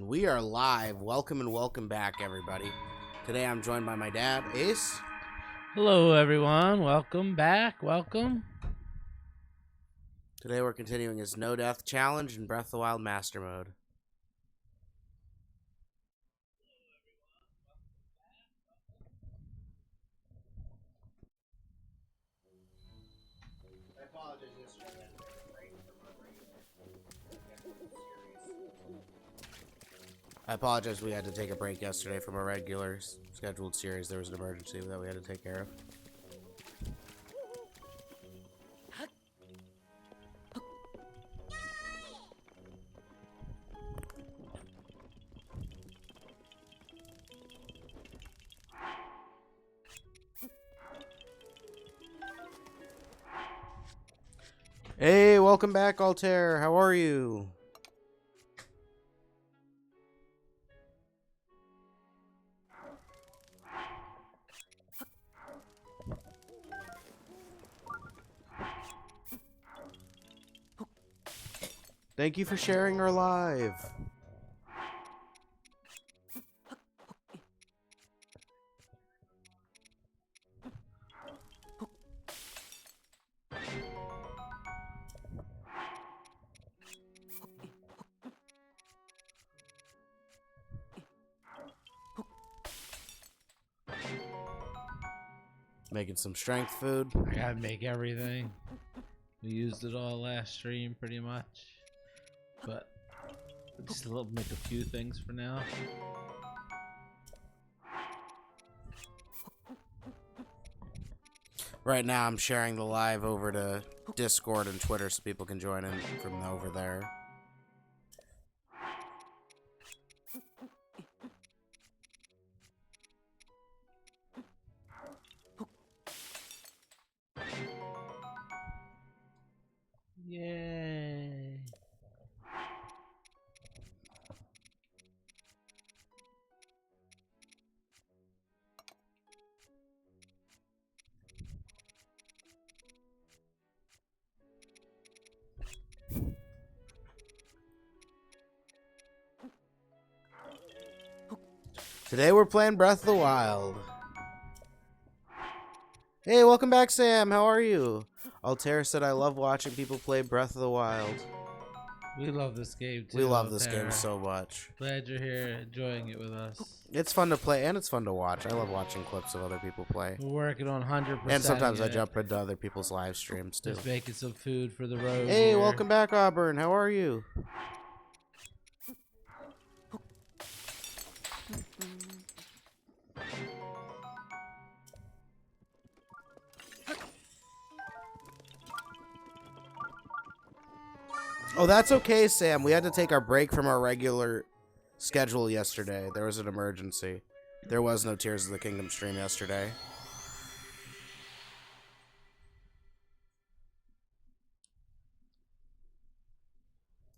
We are live. Welcome and welcome back, everybody. Today I'm joined by my dad, Ace. Hello, everyone. Welcome back. Welcome. Today we're continuing his No Death Challenge in Breath of the Wild Master Mode. I apologize we had to take a break yesterday from our regular scheduled series. There was an emergency that we had to take care of. Hey, welcome back, Altair. How are you? Thank you for sharing our live. Making some strength food. I gotta make everything. We used it all last stream, pretty much. But just make a few things for now. Right now, I'm sharing the live over to Discord and Twitter so people can join in from over there. Yay. Today we're playing Breath of the Wild. Hey, welcome back, Sam. How are you? Altair said, I love watching people play Breath of the Wild. We love this game too. We love this Altair. game so much. Glad you're here enjoying it with us. It's fun to play and it's fun to watch. I love watching clips of other people play. We're working on 100%. And sometimes I jump into other people's live streams too. Just making some food for the road. Hey, here. welcome back, Auburn. How are you? Oh, that's okay, Sam. We had to take our break from our regular schedule yesterday. There was an emergency. There was no Tears of the Kingdom stream yesterday.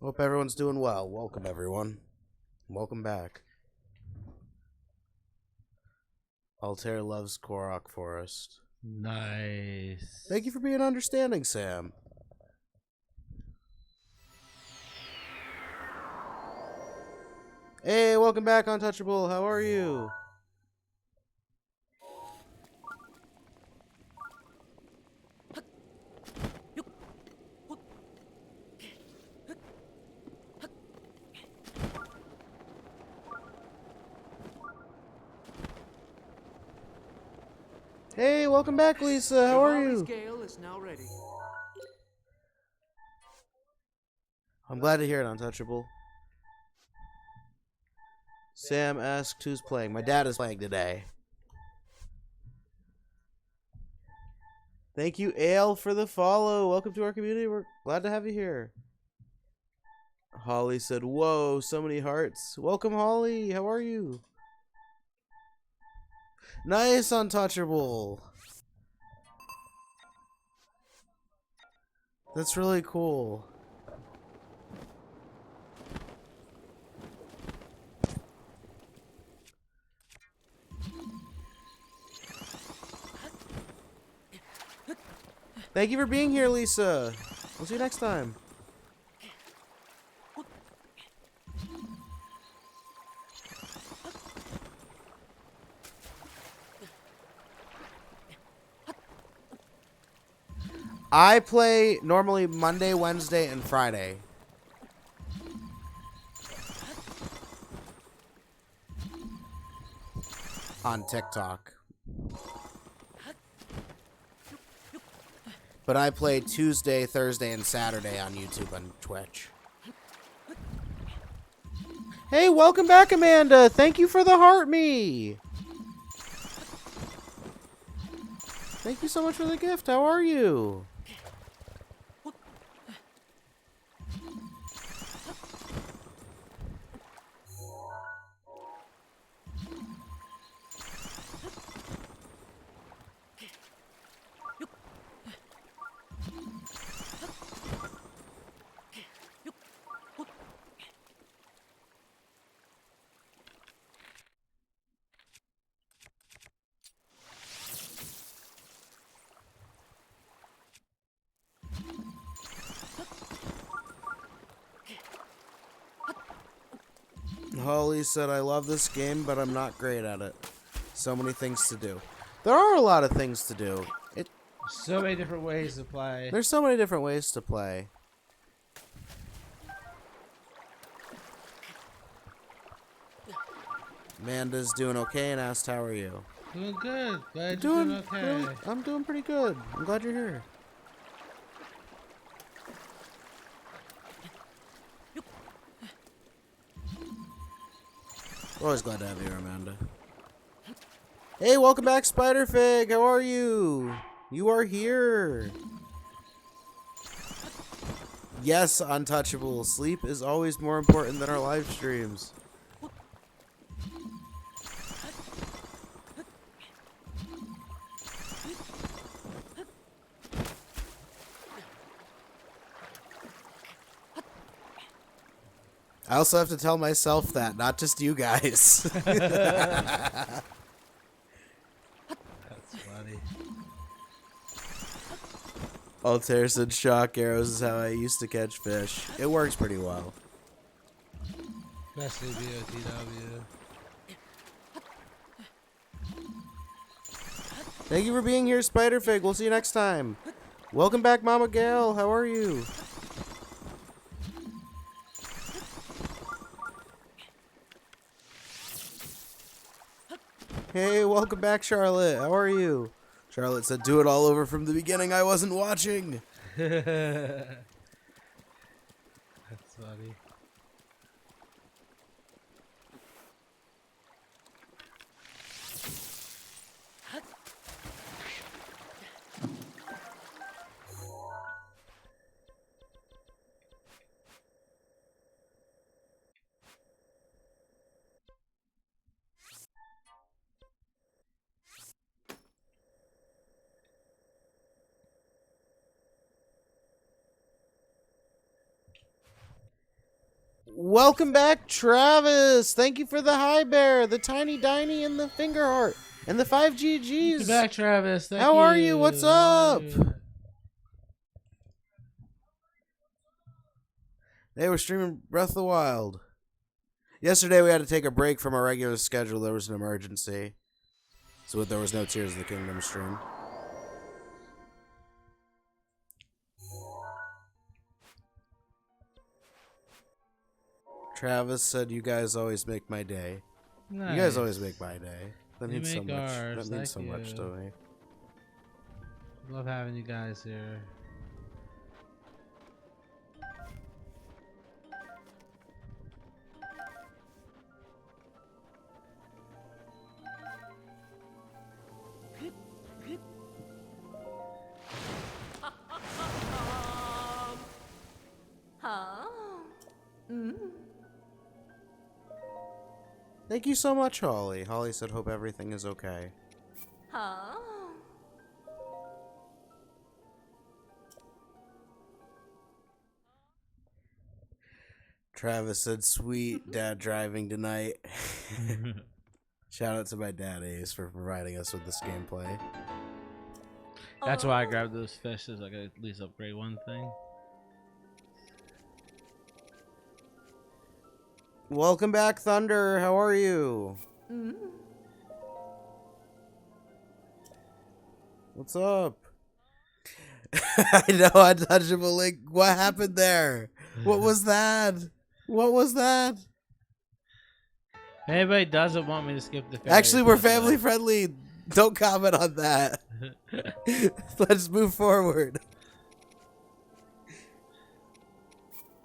Hope everyone's doing well. Welcome, everyone. Welcome back. Altair loves Korok Forest. Nice. Thank you for being understanding, Sam. Hey, welcome back, Untouchable. How are you? Hey, welcome back, Lisa. How are you? Scale is now ready. I'm glad to hear it, Untouchable. Sam asked who's playing. My dad is playing today. Thank you, Ale, for the follow. Welcome to our community. We're glad to have you here. Holly said, whoa, so many hearts. Welcome, Holly. How are you? Nice, Untouchable. That's really cool. Thank you for being here, Lisa. We'll see you next time. I play normally Monday, Wednesday, and Friday. On TikTok. But I play Tuesday, Thursday, and Saturday on YouTube and Twitch. Hey, welcome back, Amanda. Thank you for the heart me. Thank you so much for the gift. How are you? Holly said, I love this game, but I'm not great at it. So many things to do. There are a lot of things to do. So many different ways to play. There's so many different ways to play. Amanda's doing okay and asked, how are you? Doing good. Glad you're doing okay. I'm doing pretty good. I'm glad you're here. Always glad to have you here, Amanda. Hey, welcome back, Spiderfig. How are you? You are here. Yes, Untouchable. Sleep is always more important than our live streams. I also have to tell myself that, not just you guys. That's funny. Altair said shock arrows is how I used to catch fish. It works pretty well. Especially BOTW. Thank you for being here, Spiderfig. We'll see you next time. Welcome back, Mama Gail. How are you? Hey, welcome back, Charlotte. How are you? Charlotte said, do it all over from the beginning. I wasn't watching. That's funny. Welcome back, Travis. Thank you for the high bear, the tiny diny, and the finger heart, and the 5 GGs. Welcome back, Travis. Thank How you. are you? What's up? Hey, we're streaming Breath of the Wild. Yesterday we had to take a break from our regular schedule. There was an emergency. So there was no Tears of the Kingdom stream. Travis said, you guys always make my day. Nice. You guys always make my day. That You means so make much. ours. That means so Thank much you. to me. Love having you guys here. Thank you so much, Holly. Holly said, hope everything is okay. Travis said, sweet dad driving tonight. Shout out to my dad, Ace, for providing us with this gameplay. That's why I grabbed those fish, so I could at least upgrade one thing. Welcome back, Thunder. How are you? What's up? I know, Untouchable Link. What happened there? What was that? What was that? If anybody doesn't want me to skip the fairies, Actually, we're let me know. family friendly. Don't comment on that. Let's move forward.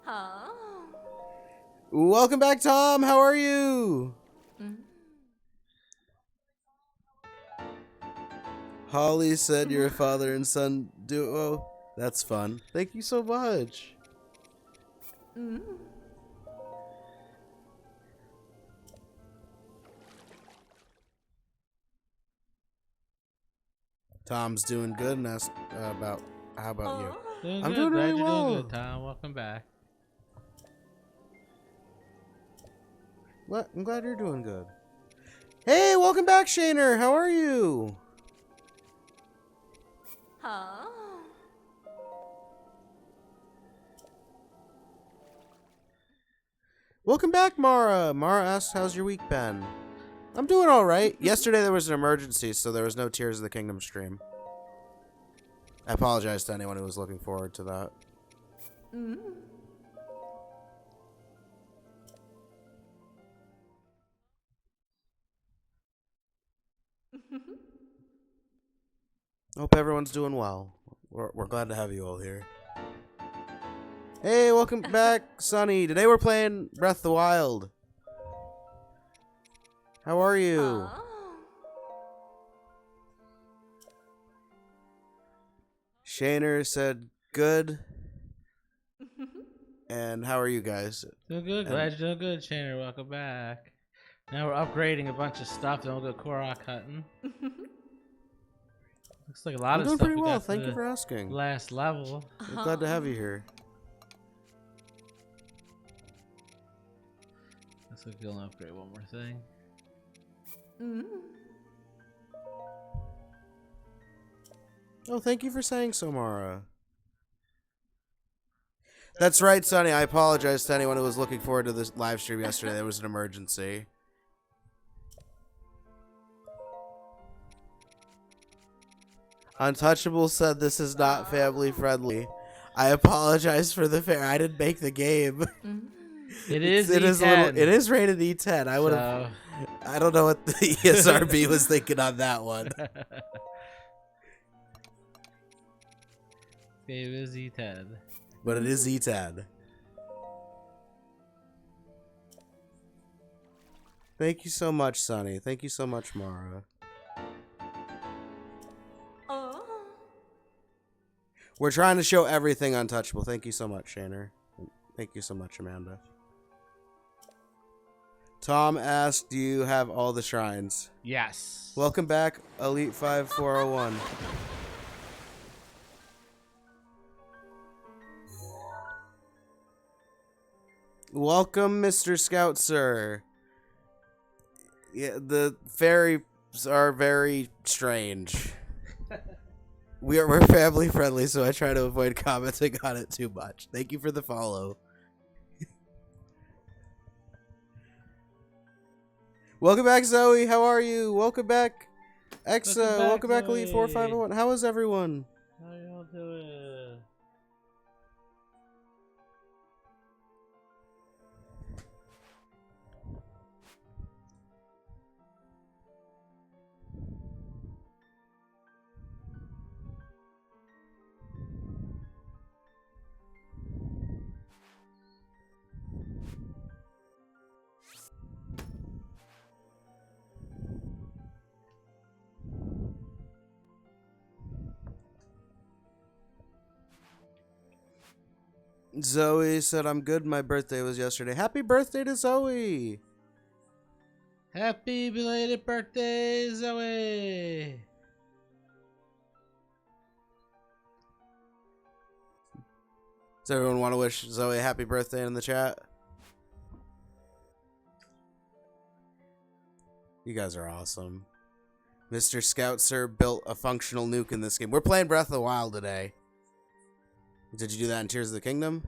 Huh? Welcome back, Tom. How are you? Holly said you're a father and son duo. That's fun. Thank you so much. Tom's doing good and asked about how about you? Doing I'm good. doing Glad really you're well. doing good, Tom. Welcome back. What? I'm glad you're doing good. Hey, welcome back, Shaner. How are you? Huh? Welcome back, Mara. Mara asked, how's your week been? I'm doing all right. Yesterday there was an emergency, so there was no Tears of the Kingdom stream. I apologize to anyone who was looking forward to that. Hope everyone's doing well. We're glad to have you all here. Hey, welcome back, Sunny. Today we're playing Breath of the Wild. How are you? Shaner said good. And how are you guys? Doing good. Glad you're doing good, Shannon. Welcome back. Now we're upgrading a bunch of stuff. Then we'll go Korok hunting. Looks like a lot I'm of doing stuff. pretty we well. got to Thank you the for asking. last level. I'm glad to have you here. Looks like you'll upgrade one more thing. Oh, thank you for saying so, Mara. That's right, Sonny. I apologize to anyone who was looking forward to this live stream yesterday. There was an emergency. Untouchable said this is not family friendly. I apologize for the fair. I didn't make the game. It is It is E10. it is rated E10. I would have. I don't know what the ESRB was thinking on that one. Game is E10. But it is E10. Thank you so much, Sonny. Thank you so much, Mara. We're trying to show everything Untouchable. Thank you so much, Shaner. Thank you so much, Amanda. Tom asked, do you have all the shrines? Yes. Welcome back, Elite 5401. Welcome, Mr. Scout, sir. Yeah, the fairies are very strange. We're family friendly, so I try to avoid commenting on it too much. Thank you for the follow. Welcome back, Zoe. How are you? Welcome back, Exa. Welcome back, Elite 4501. How is everyone? How y'all doing? Zoe said, I'm good. My birthday was yesterday. Happy birthday to Zoe. Happy belated birthday, Zoe! Does everyone want to wish Zoe a happy birthday in the chat? You guys are awesome. Mr. Scout Sir built a functional nuke in this game. We're playing Breath of the Wild today. Did you do that in Tears of the Kingdom?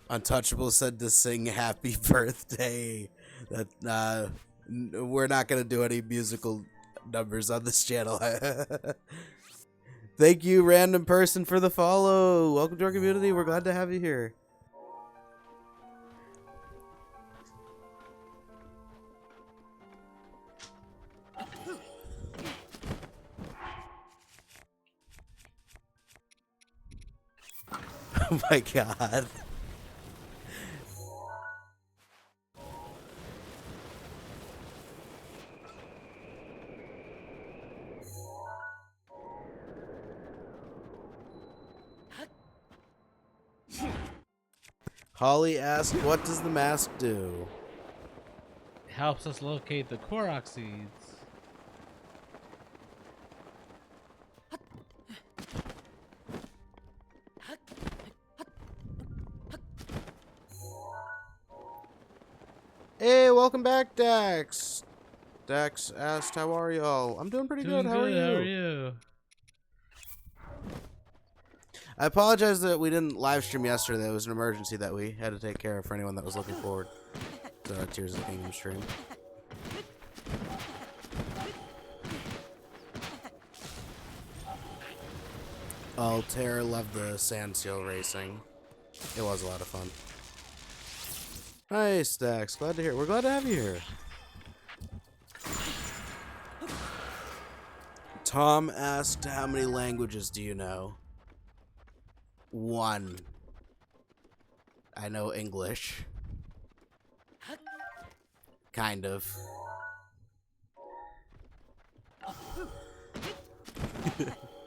Untouchable said to sing happy birthday. That we're not gonna do any musical numbers on this channel. Thank you, random person, for the follow. Welcome to our community. We're glad to have you here. Oh my god. Holly asked, what does the mask do? It helps us locate the Korok seeds. Hey, welcome back, Dax. Dax asked, how are y'all? I'm doing pretty good. How are you? How are you? I apologize that we didn't live stream yesterday. It was an emergency that we had to take care of for anyone that was looking forward to Tears of the Kingdom stream. Oh, Tara loved the sand seal racing. It was a lot of fun. Nice, Dax. Glad to hear. We're glad to have you here. Tom asked, how many languages do you know? 1. I know English. Kind of.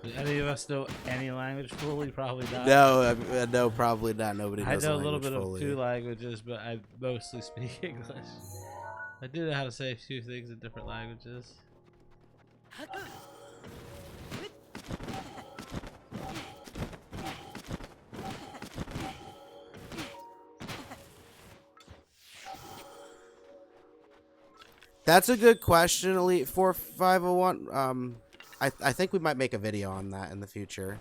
Do any of us know any language fully? Probably not. No, no, probably not. Nobody I knows know a the little bit language of 2 languages, but I mostly speak English. I do know how to say a few things in different languages. That's a good question, Elite 4501. I think we might make a video on that in the future.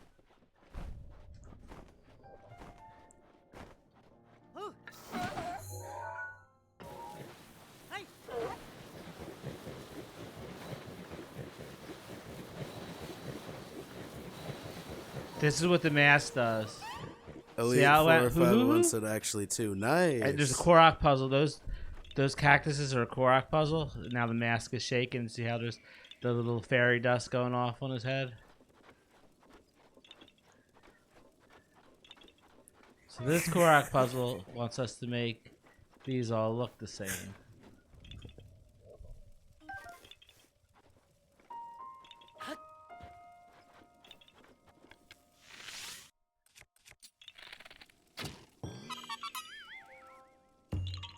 This is what the mask does. Elite 4501 said actually 2. Nice. And there's a Korok puzzle. Those cactuses are a Korok puzzle. Now the mask is shaking. See how there's the little fairy dust going off on his head? So this Korok puzzle wants us to make these all look the same.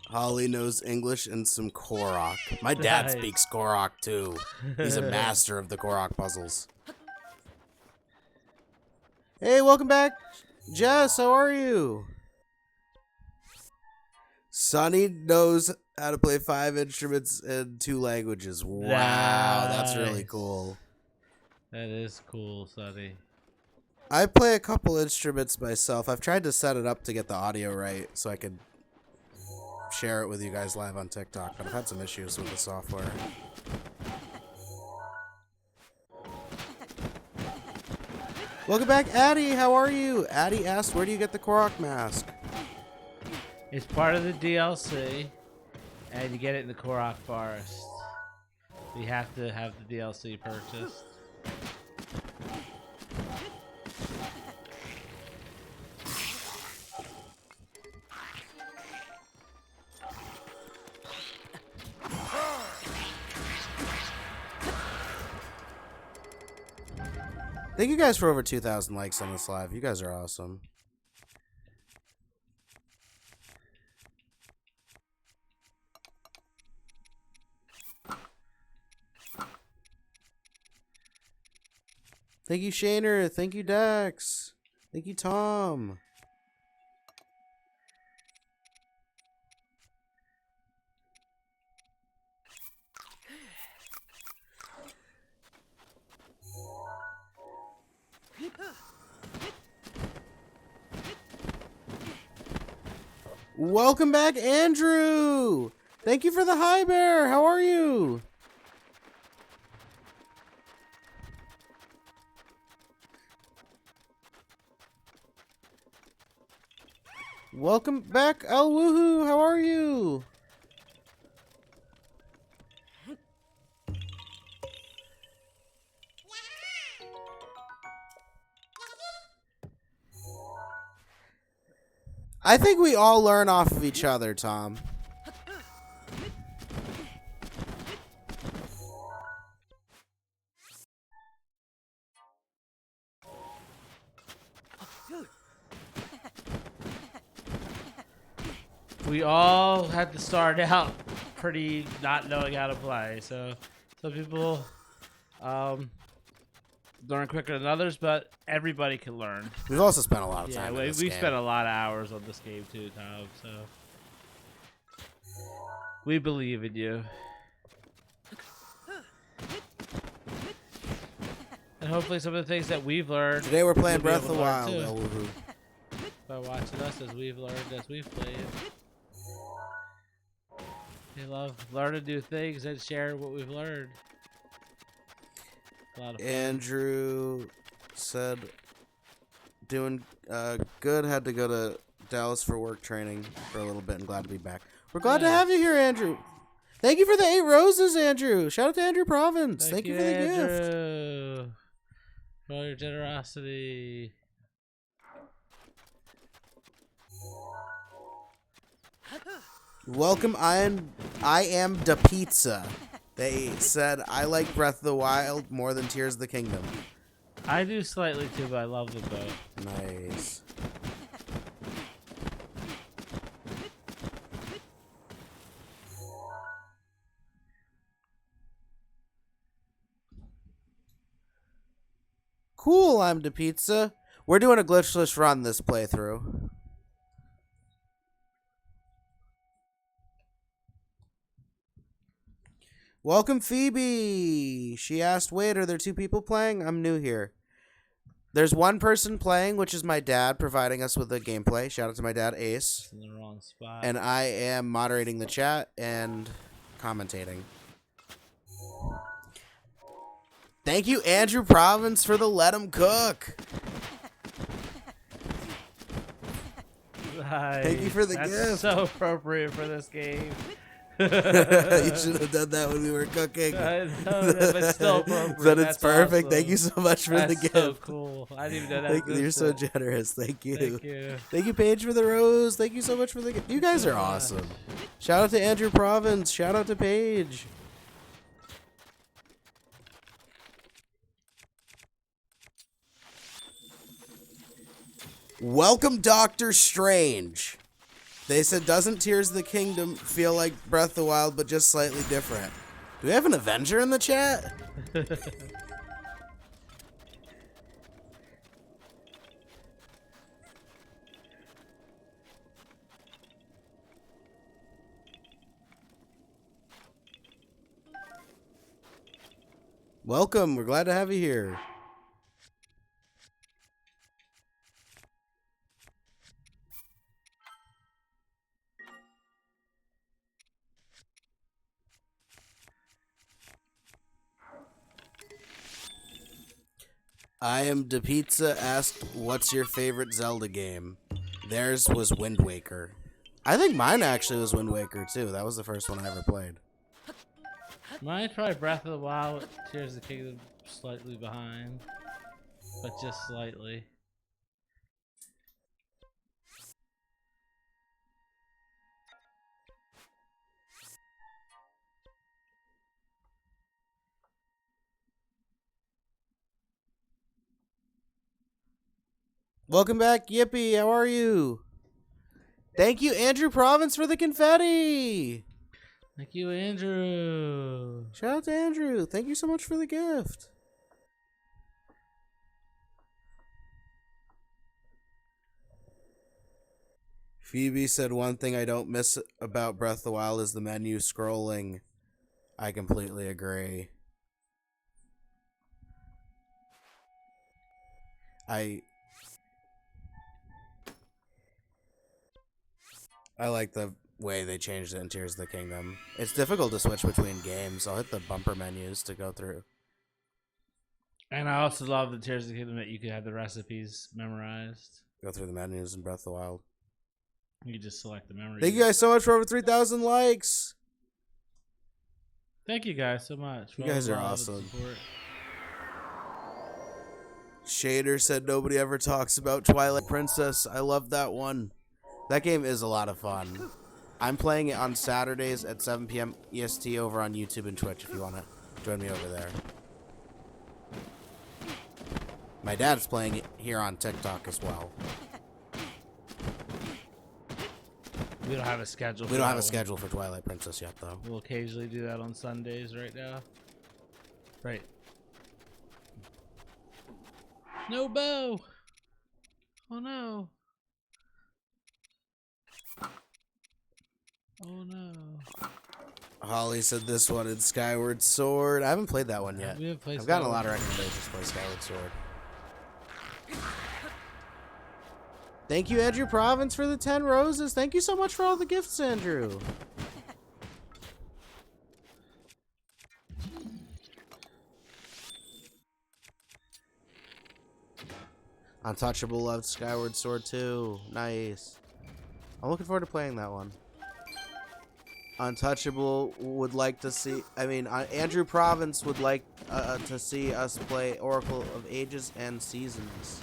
Holly knows English and some Korok. My dad Nice. speaks Korok too. He's a master of the Korok puzzles. Hey, welcome back, Jess. How are you? Sonny knows how to play 5 instruments in 2 languages. Wow, that's really Nice. cool. That is cool, Sonny. I play a couple instruments myself. I've tried to set it up to get the audio right so I could share it with you guys live on TikTok, but I've had some issues with the software. Welcome back, Addie. How are you? Addie asked, where do you get the Korok mask? It's part of the DLC, and you get it in the Korok Forest. You have to have the DLC purchased. Thank you guys for over 2,000 likes on this live. You guys are awesome. Thank you, Shaner. Thank you, Dex. Thank you, Tom. Welcome back, Andrew. Thank you for the hi bear. How are you? Welcome back, El Woohoo. How are you? I think we all learn off of each other, Tom. We all had to start out pretty not knowing how to play. So some people learn quicker than others, but everybody can learn. We've also spent a lot of Yeah, time in we this game. spent a lot of hours on this game too, Tom. So we believe in you. And hopefully some of the things that we've learned. Today we're playing you'll be Breath of able the to learn Wild, too, El Woohoo. by watching us as we've learned as we've played. We love learning new things and sharing what we've learned. A lot of fun. Andrew said, doing good. Had to go to Dallas for work training for a little bit and glad to be back. We're glad to have you here, Andrew. Thank you for the 8 roses, Andrew. Shout out to Andrew Province. Thank you for the gift. Andrew, for all your generosity. Welcome, I am da pizza. They said, I like Breath of the Wild more than Tears of the Kingdom. I do slightly too, but I love them both. Nice. Cool, I'm da pizza. We're doing a glitchless run this playthrough. Welcome, Phoebe. She asked, wait, are there 2 people playing? I'm new here. There's 1 person playing, which is my dad, providing us with the gameplay. Shout out to my dad, Ace. In the wrong spot. And I am moderating the chat and commentating. Thank you, Andrew Province, for the Let 'em Cook. Nice. Thank you for the That's gift. so appropriate for this game. You should have done that when we were cooking. I know, but it's still appropriate. But it's That's perfect. awesome. Thank you so much for That's the gift. so cool. I didn't even know that. Thank you. You're so existed. generous. Thank you. Thank you. Thank you, Paige, for the rose. Thank you so much for the gift. You guys are awesome. Shout out to Andrew Province. Shout out to Paige. Welcome, Doctor Strange. They said, doesn't Tears of the Kingdom feel like Breath of the Wild, but just slightly different? Do we have an Avenger in the chat? Welcome. We're glad to have you here. I am da Pizza asked, what's your favorite Zelda game? Theirs was Wind Waker. I think mine actually was Wind Waker too. That was the first one I ever played. Mine probably Breath of the Wild, Tears of the Kingdom slightly behind, but just slightly. Welcome back, Yippee. How are you? Thank you, Andrew Province, for the confetti. Thank you, Andrew. Shout out to Andrew. Thank you so much for the gift. Phoebe said, one thing I don't miss about Breath of the Wild is the menu scrolling. I completely agree. I like the way they changed it in Tears of the Kingdom. It's difficult to switch between games. I'll hit the bumper menus to go through. And I also love the Tears of the Kingdom that you could have the recipes memorized. Go through the menus in Breath of the Wild. You could just select the memory. Thank you guys so much for over 3,000 likes. Thank you guys so much. You guys are awesome. Shader said nobody ever talks about Twilight Princess. I love that one. That game is a lot of fun. I'm playing it on Saturdays at 7 p.m. EST over on YouTube and Twitch if you want to join me over there. My dad's playing it here on TikTok as well. We don't have a schedule. We don't have a schedule for Twilight Princess yet, though. We'll occasionally do that on Sundays right now. Right. No bow! Oh no. Oh no. Holly said this one in Skyward Sword. I haven't played that one yet. We have played I've gotten a lot of recommendations to play Skyward Sword. Thank you, Andrew Province, for the 10 roses. Thank you so much for all the gifts, Andrew. Untouchable loved Skyward Sword 2. Nice. I'm looking forward to playing that one. Untouchable would like to see... Andrew Province would like to see us play Oracle of Ages and Seasons.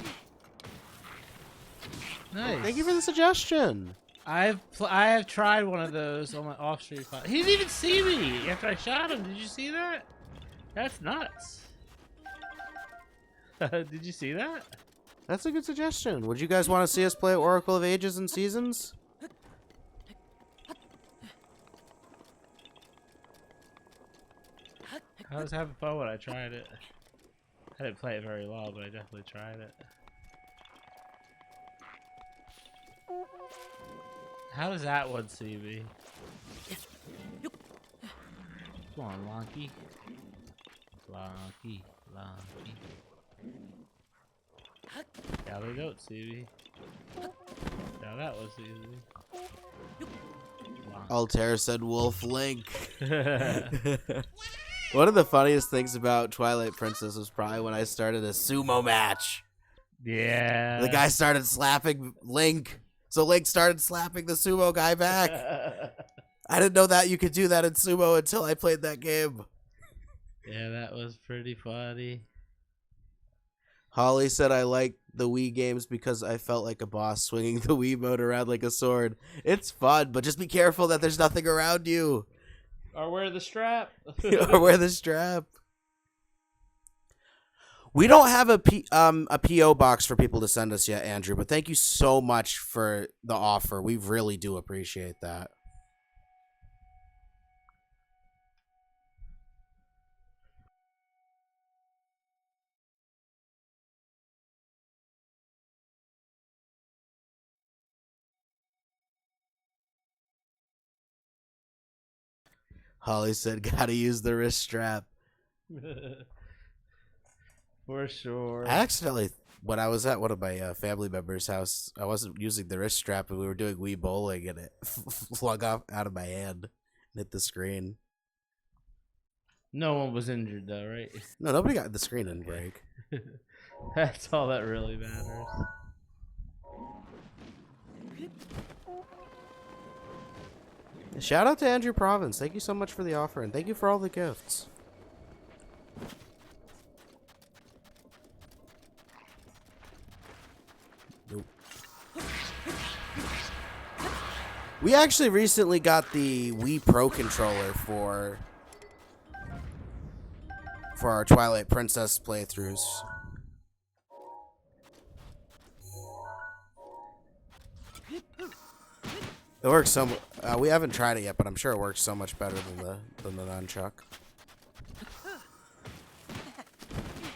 Nice. Thank you for the suggestion. I have tried one of those on my off-stream file. He didn't even see me after I shot him. Did you see that? That's nuts. Did you see that? That's a good suggestion. Would you guys want to see us play Oracle of Ages and Seasons? I was having fun when I tried it. I didn't play it very well, but I definitely tried it. How does that one see me? Come on, Lonky. Lonky, Lonky. Now they don't see me. Now that one sees me. Altair said Wolf Link. One of the funniest things about Twilight Princess was probably when I started a sumo match. Yeah. The guy started slapping Link, so Link started slapping the sumo guy back. I didn't know that you could do that in sumo until I played that game. Yeah, that was pretty funny. Holly said I like the Wii games because I felt like a boss swinging the Wii mode around like a sword. It's fun, but just be careful that there's nothing around you. Or wear the strap. Or wear the strap. We don't have a PO box for people to send us yet, Andrew, but thank you so much for the offer. We really do appreciate that. Holly said, gotta use the wrist strap. For sure. I accidentally, when I was at one of my family members' house, I wasn't using the wrist strap, and we were doing Wii bowling, and it flung off out of my hand and hit the screen. No one was injured, though, right? No, nobody got the screen didn't break. That's all that really matters. Shout out to Andrew Province. Thank you so much for the offer, and thank you for all the gifts. Nope. We actually recently got the Wii Pro controller for our Twilight Princess playthroughs. It works so. We haven't tried it yet, but I'm sure it works so much better than the nunchuck.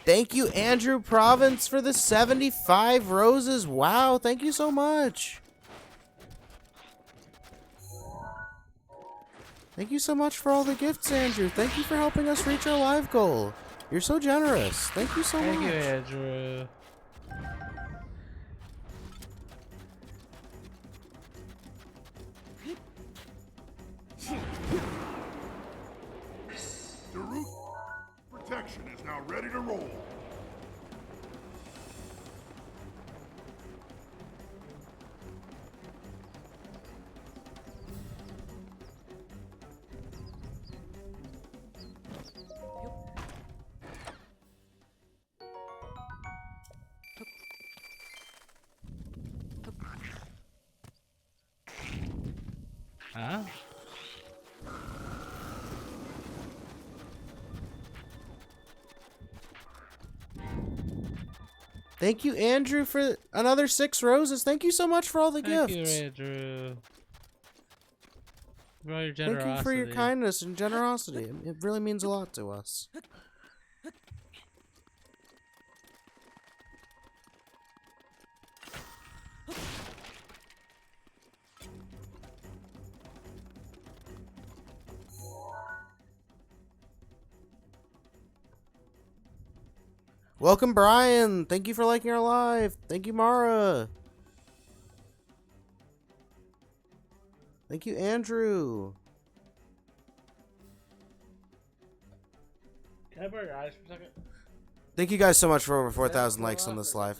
Thank you, Andrew Province, for the 75 roses. Wow, thank you so much. Thank you so much for all the gifts, Andrew. Thank you for helping us reach our live goal. You're so generous. Thank you so much. Thank you, Andrew. Huh? Thank you, Andrew, for another 6 roses. Thank you so much for all the Thank gifts. you, Andrew. For all your Thank generosity. you for your kindness and generosity. It really means a lot to us. Welcome, Brian. Thank you for liking our live. Thank you, Mara. Thank you, Andrew. Can I borrow your eyes for a second? Thank you guys so much for over 4,000 likes on this live.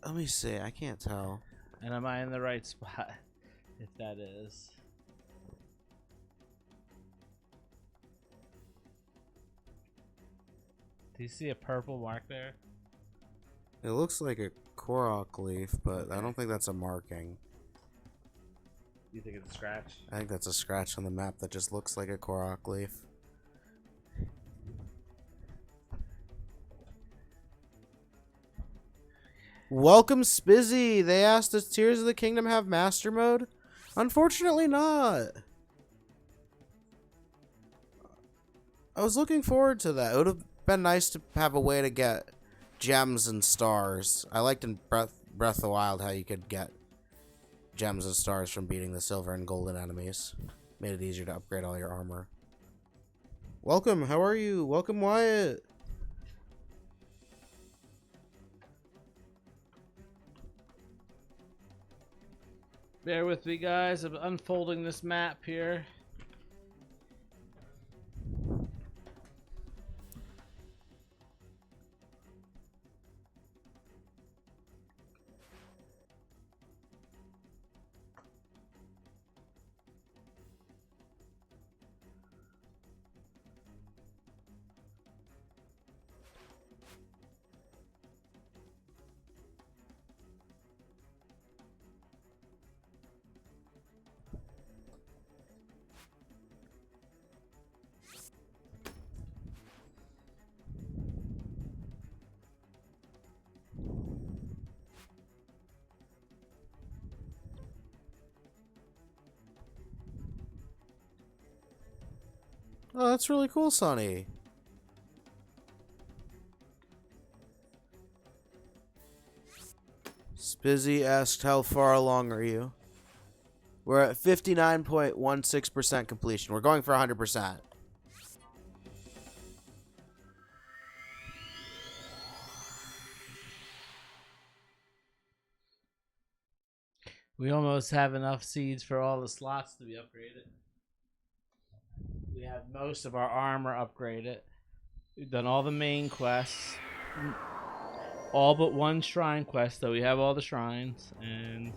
Let me see. I can't tell. And am I in the right spot? If that is. Do you see a purple mark there? It looks like a Korok leaf, but I don't think that's a marking. You think it's a scratch? I think that's a scratch on the map that just looks like a Korok leaf. Welcome, Spizzy. They asked, does Tears of the Kingdom have Master Mode? Unfortunately not. I was looking forward to that. It would have been nice to have a way to get gems and stars. I liked in Breath of the Wild how you could get gems and stars from beating the silver and golden enemies. Made it easier to upgrade all your armor. Welcome, how are you? Welcome, Wyatt. Bear with me, guys. I'm unfolding this map here. Oh, that's really cool, Sonny. Spizzy asked, how far along are you? We're at 59.16% completion. We're going for 100%. We almost have enough seeds for all the slots to be upgraded. We have most of our armor upgraded. We've done all the main quests. All but one shrine quest, though. We have all the shrines. And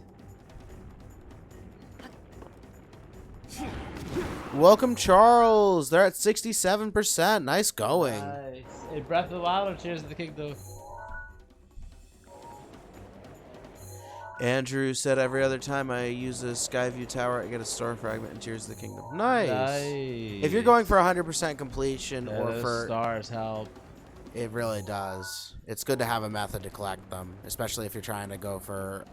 Welcome, Charles. They're at 67%. Nice going. nice. Hey, Breath of the Wild or Tears of the Kingdom? Andrew said every other time I use a Skyview Tower, I get a star fragment in Tears of the Kingdom. Nice. If you're going for 100% completion or those for... stars help. It really does. It's good to have a method to collect them, especially if you're trying to go for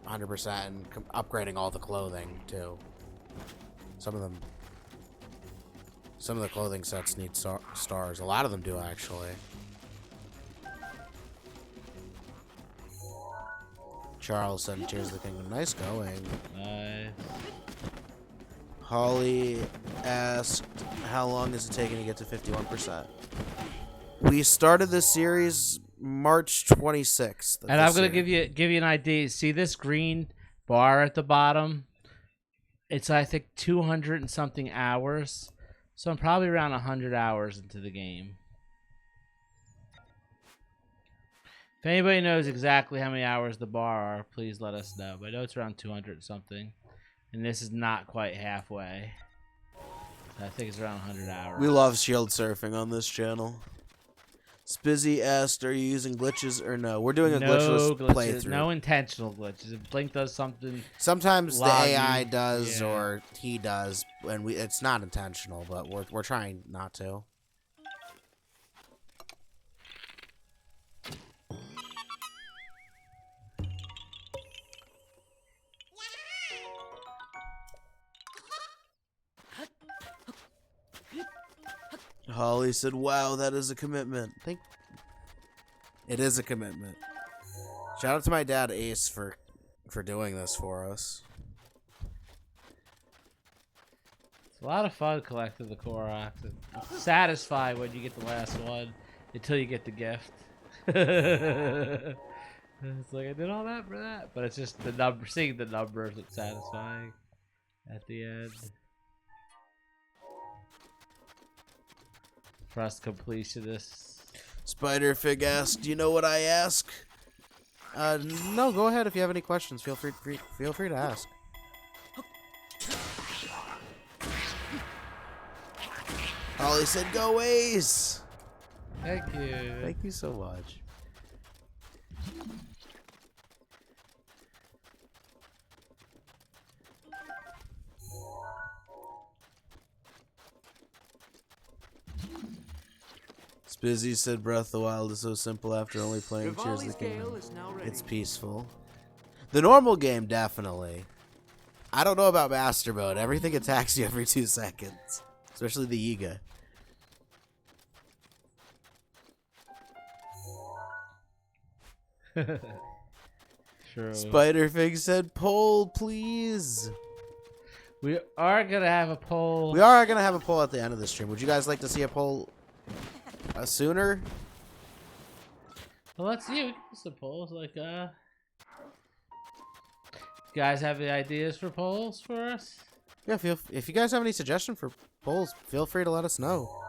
100% and upgrading all the clothing, too. Some of the clothing sets need stars. A lot of them do, actually. Charles said, Tears of the Kingdom. Nice going. Nice. Holly asked, how long is it taking to get to 51%? We started this series March 26th. And I'm gonna give you an idea. See this green bar at the bottom? It's I think 200 and something hours. So I'm probably around 100 hours into the game. If anybody knows exactly how many hours the bar are, please let us know. But I know it's around 200 and something. And this is not quite halfway. I think it's around 100 hours. We love shield surfing on this channel. Spizzy asked, "Are you using glitches or no?" We're doing a No glitchless glitches, playthrough. no intentional glitches. If Blink does something, Sometimes the loggy, AI does, yeah. or he does, and it's not intentional, but we're trying not to. Holly said, "Wow, that is a commitment." It is a commitment. Shout out to my dad Ace for doing this for us. It's a lot of fun collecting the Koroks. It's satisfying when you get the last one until you get the gift. It's like I did all that for that, but it's just the number, seeing the numbers that's satisfying at the end. For us completionists. Spiderfig asked, "Do you know what I ask?" No, go ahead if you have any questions. Feel free to ask. Holly said, "Go Ace!" Thank you. Thank you so much. Spizzy said, "Breath of the Wild is so simple after only playing Tears of the Kingdom. It's peaceful." The normal game, definitely. I don't know about Master Mode. Everything attacks you every 2 seconds. Especially the Yiga. True. Spiderfig said, "Poll, please." We are gonna have a poll. We are going to have a poll at the end of the stream. Would you guys like to see a poll sooner? Well, let's see. We can do some polls. Like, you guys have any ideas for polls for us? Yeah, if you guys have any suggestion for polls, feel free to let us know.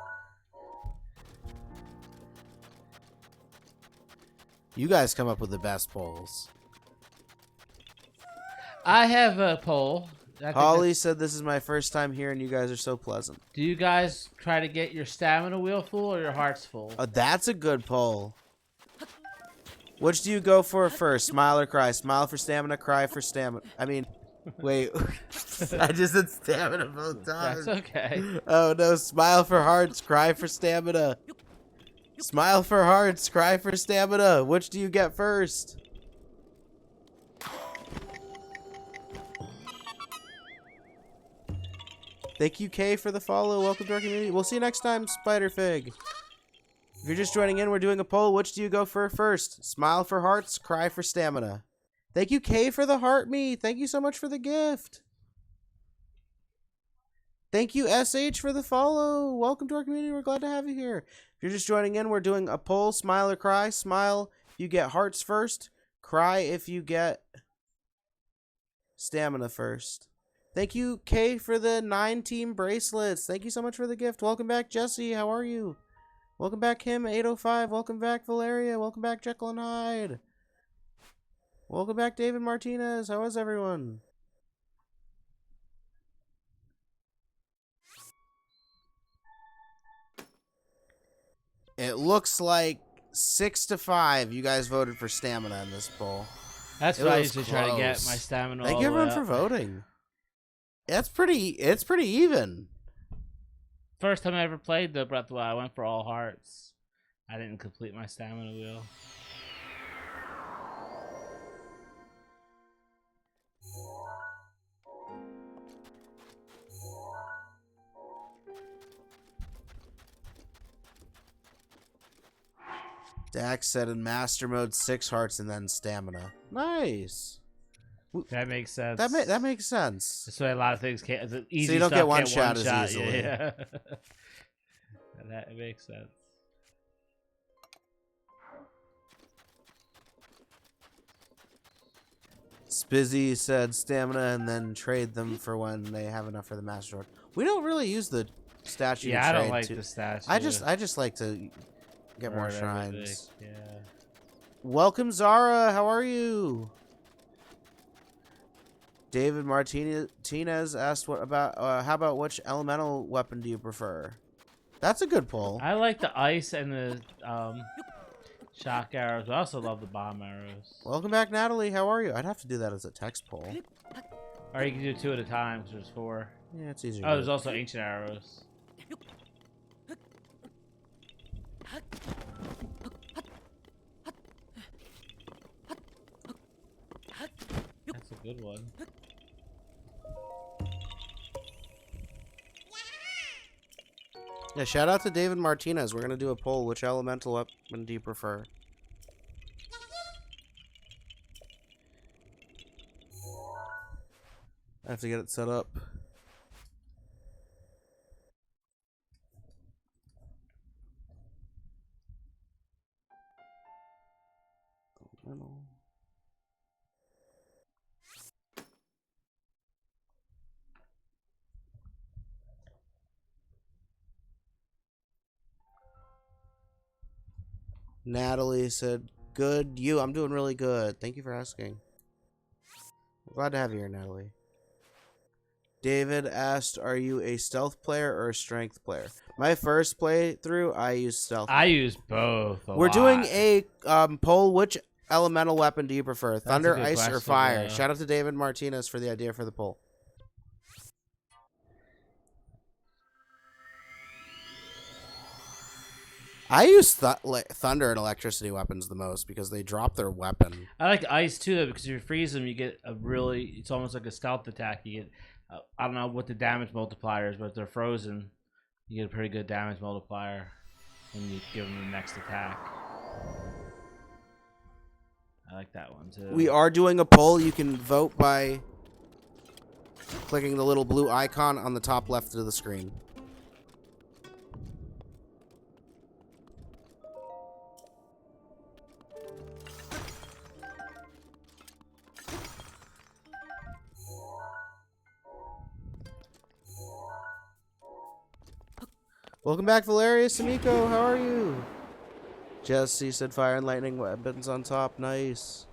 You guys come up with the best polls. I have a poll. Holly said, "This is my first time here, and you guys are so pleasant." Do you guys try to get your stamina wheel full or your hearts full? That's a good poll. Which do you go for first? Smile or cry? Smile for stamina, cry for stamina. I mean, wait. I just said stamina both times. That's okay. Oh no, smile for hearts, cry for stamina. Smile for hearts, cry for stamina. Which do you get first? Thank you, Kay, for the follow. Welcome to our community. We'll see you next time, Spiderfig. If you're just joining in, we're doing a poll. Which do you go for first? Smile for hearts, cry for stamina. Thank you, Kay, for the heart me. Thank you so much for the gift. Thank you, SH, for the follow. Welcome to our community. We're glad to have you here. If you're just joining in, we're doing a poll. Smile or cry. Smile if you get hearts first. Cry if you get stamina first. Thank you, Kay, for the 9 team bracelets. Thank you so much for the gift. Welcome back, Jesse. How are you? Welcome back, Kim805. Welcome back, Valeria. Welcome back, Jekyll and Hyde. Welcome back, David Martinez. How is everyone? It looks like 6-5. You guys voted for stamina in this poll. That's It what I was used to try to get close. my stamina. Thank all you the way everyone for up. voting. It's pretty even. First time I ever played the Breath of the Wild, I went for all hearts. I didn't complete my stamina wheel. Dax said in master mode 6 hearts and then stamina. Nice. That makes sense. That makes sense. That's why a lot of things can't. The easy So you don't stuff get one can't shot as shot. easily. Yeah. That makes sense. Spizzy said stamina and then trade them for when they have enough for the master sword. We don't really use the statue. Yeah, to I trade don't like to- the statue. I just like to get more Or everything. shrines. Yeah. Welcome, Zara. How are you? David Martinez asked, "What about? How about which elemental weapon do you prefer?" That's a good poll. I like the ice and the shock arrows. I also love the bomb arrows. Welcome back, Natalie. How are you? I'd have to do that as a text poll. Or you can do 2 at a time because there's 4. Yeah, it's easier. Oh, there's also ancient arrows. That's a good one. Yeah, shout out to David Martinez. We're gonna do a poll. Which elemental weapon do you prefer? I have to get it set up. Natalie said, good. You, I'm doing really good. Thank you for asking. I'm glad to have you here, Natalie. David asked, are you a stealth player or a strength player? My first playthrough, I used stealth. I use both. We're doing a poll. Which elemental weapon do you prefer? Thunder, a good ice, or question, fire? yeah. Shout out to David Martinez for the idea for the poll. I use thunder and electricity weapons the most because they drop their weapon. I like ice too, though, because if you freeze them, you get a really. It's almost like a stealth attack. You get. I don't know what the damage multiplier is, but if they're frozen, you get a pretty good damage multiplier when you give them the next attack. I like that one too. We are doing a poll. You can vote by clicking the little blue icon on the top left of the screen. Welcome back, Valerius Samiko. How are you? Jesse said fire and lightning weapons on top. Nice.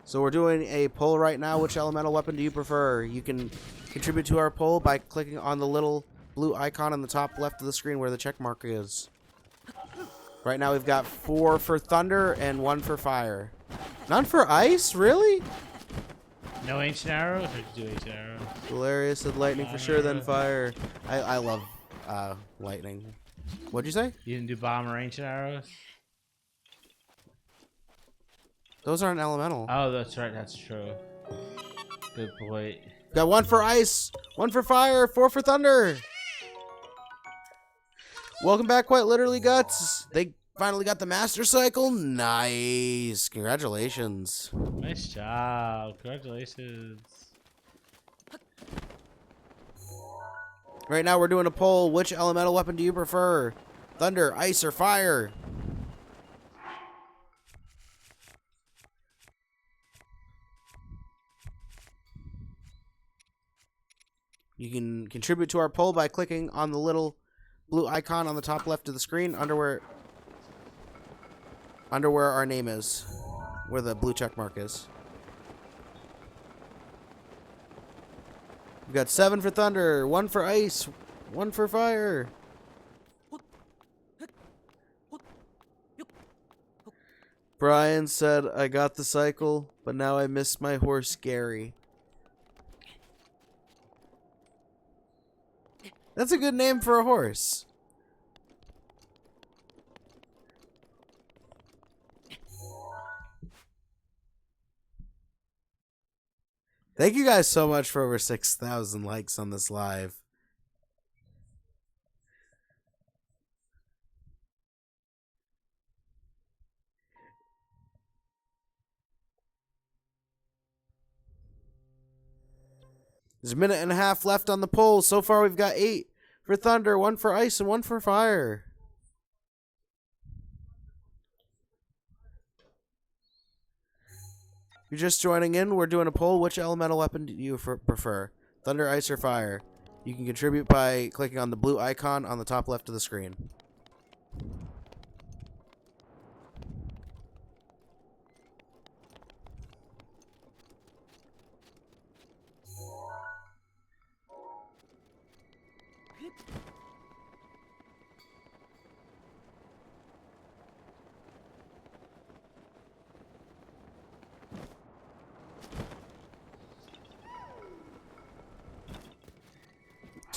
So we're doing a poll right now. Which elemental weapon do you prefer? You can contribute to our poll by clicking on the little blue icon on the top left of the screen where the check mark is. Right now we've got 4 for thunder and 1 for fire. None for ice? Really? No ancient arrows? Or did you do ancient arrows? Valerius said lightning for sure, then fire. I love lightning. What'd you say? You didn't do bomb or ancient arrows? Those aren't elemental. Oh, that's right. That's true. Good point. Got 1 for ice, 1 for fire, 4 for thunder. Welcome back, quite literally, Guts. They finally got the master cycle. Nice. Congratulations. Nice job. Congratulations. Right now we're doing a poll. Which elemental weapon do you prefer? Thunder, ice, or fire? You can contribute to our poll by clicking on the little blue icon on the top left of the screen under where our name is, where the blue check mark is. We've got 7 for thunder, 1 for ice, 1 for fire. Brian said, I got the cycle, but now I miss my horse Gary. That's a good name for a horse. Thank you guys so much for over 6,000 likes on this live. There's a minute and a half left on the poll. So far, we've got 8 for thunder, 1 for ice, and 1 for fire. If you're just joining in, we're doing a poll. Which elemental weapon do you prefer? Thunder, ice, or fire? You can contribute by clicking on the blue icon on the top left of the screen.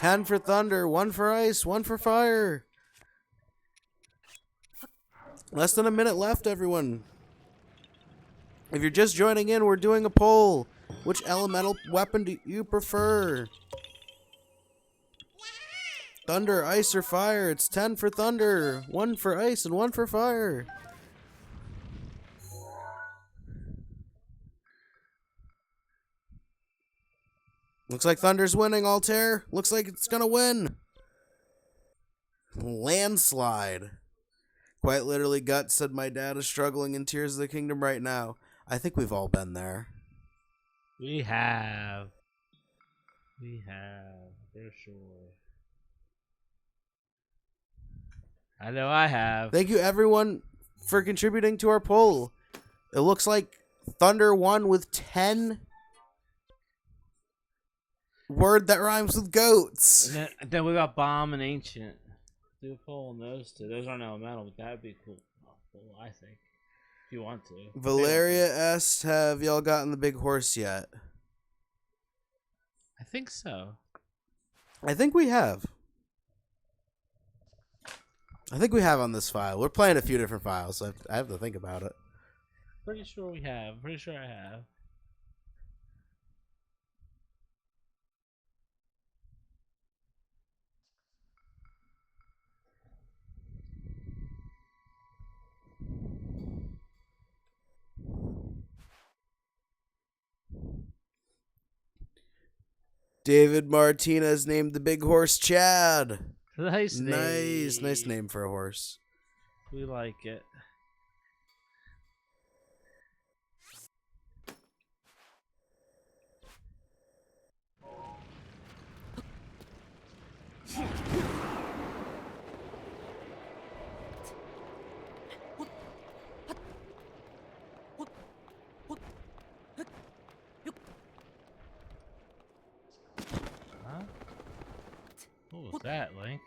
10 for thunder, 1 for ice, 1 for fire. Less than a minute left, everyone. If you're just joining in, we're doing a poll. Which elemental weapon do you prefer? Thunder, ice, or fire? It's 10 for thunder, 1 for ice, and 1 for fire. Looks like Thunder's winning, Altair. Looks like it's gonna win. Landslide. Quite literally, Gut said my dad is struggling in Tears of the Kingdom right now. I think we've all been there. We have. For sure. I know I have. Thank you, everyone, for contributing to our poll. It looks like Thunder won with 10 word that rhymes with goats. And then we got Bomb and Ancient. Do a poll on those two. Those aren't elemental, but that'd be cool. I think. If you want to. Valeria asked, have y'all gotten the big horse yet? I think so. I think we have. I think we have on this file. We're playing a few different files, so I have to think about it. Pretty sure we have. Pretty sure I have. David Martinez named the big horse Chad. Nice name. Nice name for a horse. We like it. Huh? What was that, Link?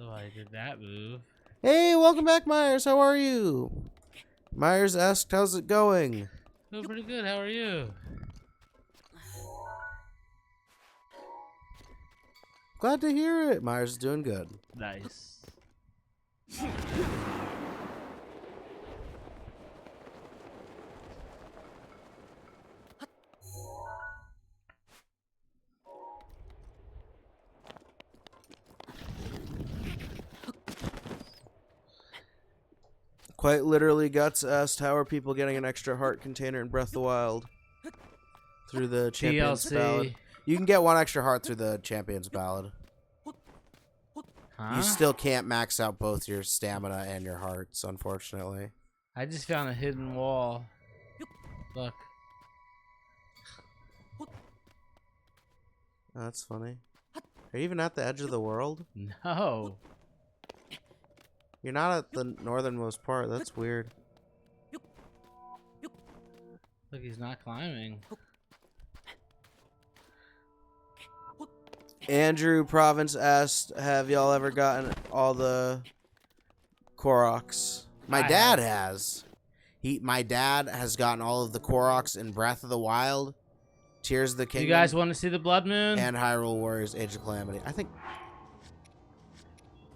Oh, I did that move. Hey, welcome back, Myers. How are you? Myers asked, how's it going? Doing pretty good. How are you? Glad to hear it. Myers is doing good. Nice. Quite literally, Guts asked, how are people getting an extra heart container in Breath of the Wild? Through the Champion's DLC. Ballad. You can get 1 extra heart through the Champion's Ballad. Huh? You still can't max out both your stamina and your hearts, unfortunately. I just found a hidden wall. Look. That's funny. Are you even at the edge of the world? No. You're not at the northernmost part. That's weird. Look, he's not climbing. Andrew Province asked, have y'all ever gotten all the Koroks? My dad has. My dad has gotten all of the Koroks in Breath of the Wild, Tears of the Kingdom. You guys want to see the Blood Moon? And Hyrule Warriors Age of Calamity. I think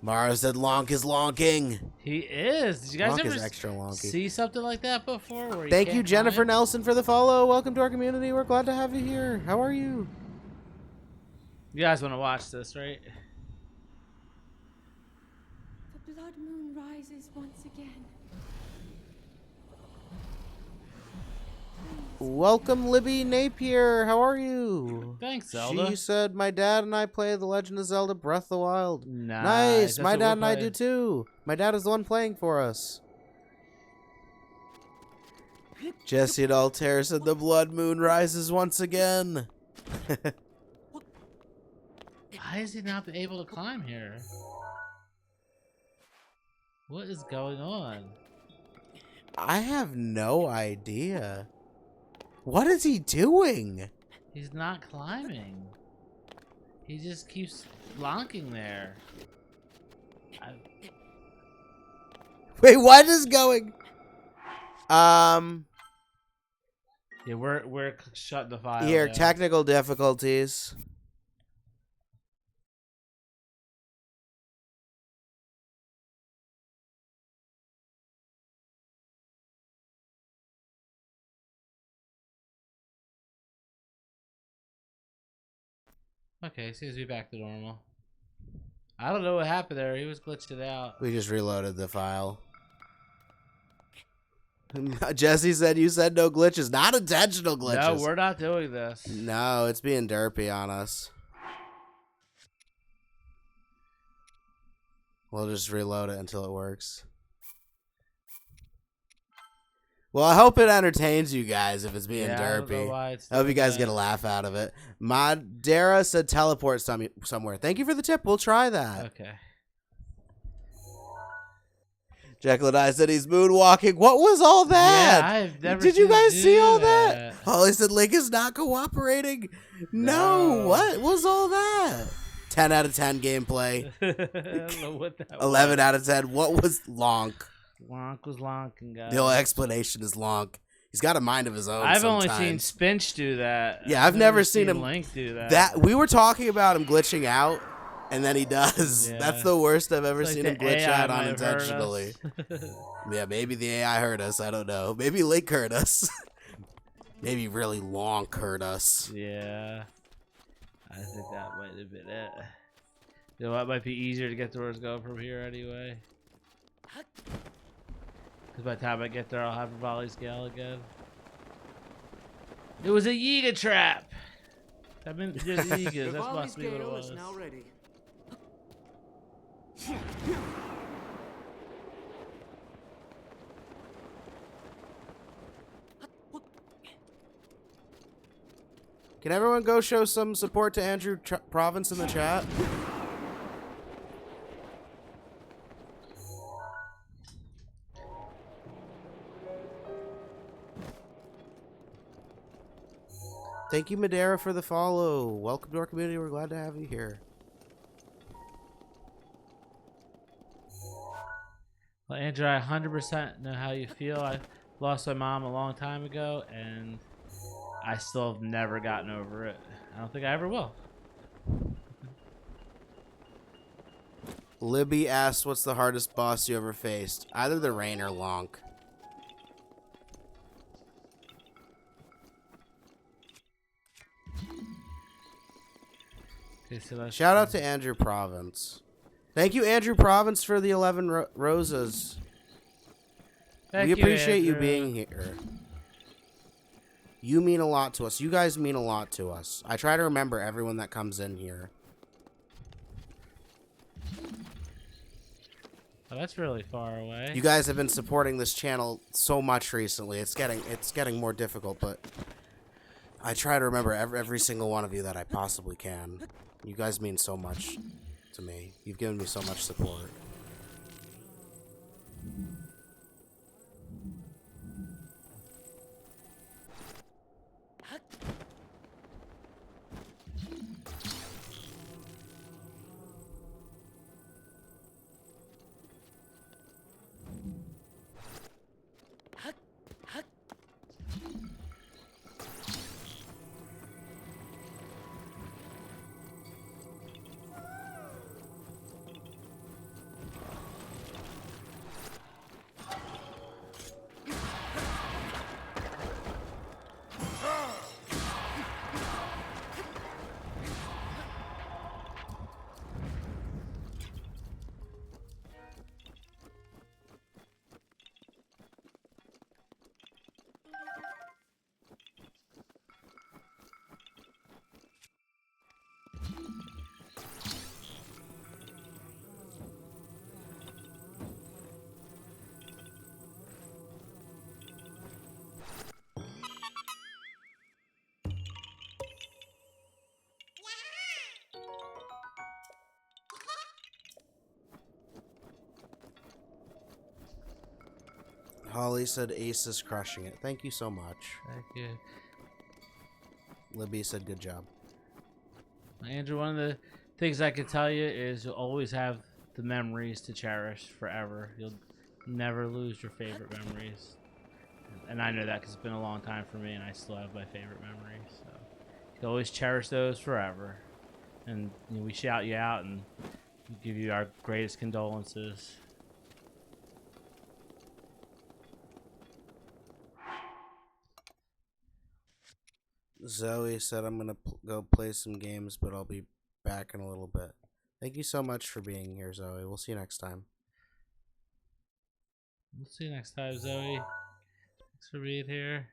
Mara said Lonk is lonking. He is. Did you guys Lonk ever is extra lonky. see something like that before? Where Thank you, can't Jennifer climb? Nelson, for the follow. Welcome to our community. We're glad to have you here. How are you? You guys want to watch this, right? The blood moon rises once again. Welcome, Libby Napier. How are you? Thanks, Zelda. She said, my dad and I play The Legend of Zelda Breath of the Wild. Nice. Nice. My dad and I do too. My dad is the one playing for us. Jesse at Altair said, the blood moon rises once again. Why is he not able to climb here? What is going on? I have no idea. What is he doing? He's not climbing. He just keeps lonking there. Wait, what is going? Yeah, we're shutting the file Here, down. technical difficulties. Okay, seems to be back to normal. I don't know what happened there. He was glitched it out. We just reloaded the file. Jesse said you said no glitches. Not intentional glitches. No, we're not doing this. No, it's being derpy on us. We'll just reload it until it works. Well, I hope it entertains you guys if it's being I don't know derpy. why it's I hope you doing guys that. get a laugh out of it. Modera said teleport somewhere. Thank you for the tip. We'll try that. Okay. Jekyll and I said he's moonwalking. What was all that? Yeah, I've never Did you seen him guys do see all that? that? Holly said Link is not cooperating. No, what was all that? 10 out of 10 gameplay. I don't know what that 11 was. out of 10. What was Lonk? Lonk was lonking, guys. The whole explanation is Lonk. He's got a mind of his own. I've only sometimes. seen Spinch do that. Yeah, I've never seen him. Link do that. That we were talking about him glitching out, and then he does. Yeah. That's the worst I've ever It's like seen him the glitch AI out might have heard unintentionally. us. Yeah, maybe the AI heard us. I don't know. Maybe Link heard us. Maybe really Lonk heard us. Yeah. I think that might have been it. You know what? It might be easier to get to where it's going from here anyway. Because by the time I get there, I'll have a volley scale again. It was a Yiga trap! I mean, just Yigas. That must be what it was. Now ready. Can everyone go show some support to Andrew Province in the chat? Thank you, Madeira, for the follow. Welcome to our community. We're glad to have you here. Well, Andrew, I 100% know how you feel. I lost my mom a long time ago, and I still have never gotten over it. I don't think I ever will. Libby asks, what's the hardest boss you ever faced? Either the Rain or Lonk. Okay, so let's Shout out to Andrew Province. Thank you, Andrew Province, for the 11 roses. Thank We you, appreciate you Andrew. being here. You mean a lot to us. You guys mean a lot to us. I try to remember everyone that comes in here. Oh, that's really far away. You guys have been supporting this channel so much recently. It's getting more difficult, but I try to remember every single one of you that I possibly can. You guys mean so much to me. You've given me so much support. Holly said Ace is crushing it. Thank you so much. Thank you. Libby said good job. Andrew, one of the things I can tell you is you'll always have the memories to cherish forever. You'll never lose your favorite memories. And I know that because it's been a long time for me, and I still have my favorite memories. So you can always cherish those forever. And we shout you out and give you our greatest condolences. Zoe said I'm going to go play some games, but I'll be back in a little bit. Thank you so much for being here, Zoe. We'll see you next time. We'll see you next time, Zoe. Thanks for being here.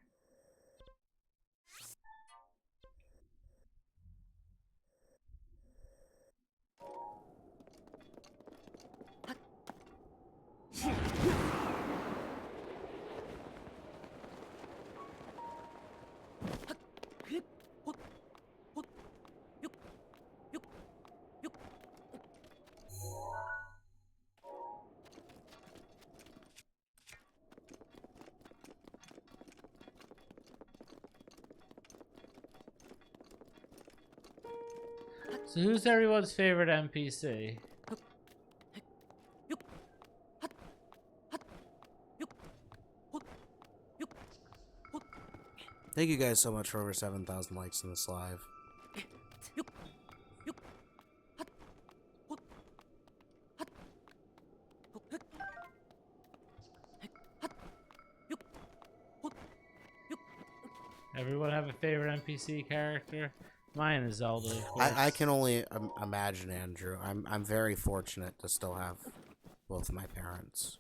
So who's everyone's favorite NPC? Thank you guys so much for over 7,000 likes in this live. Everyone have a favorite NPC character? Mine is Zelda, of course. I can only imagine, Andrew. I'm very fortunate to still have both my parents.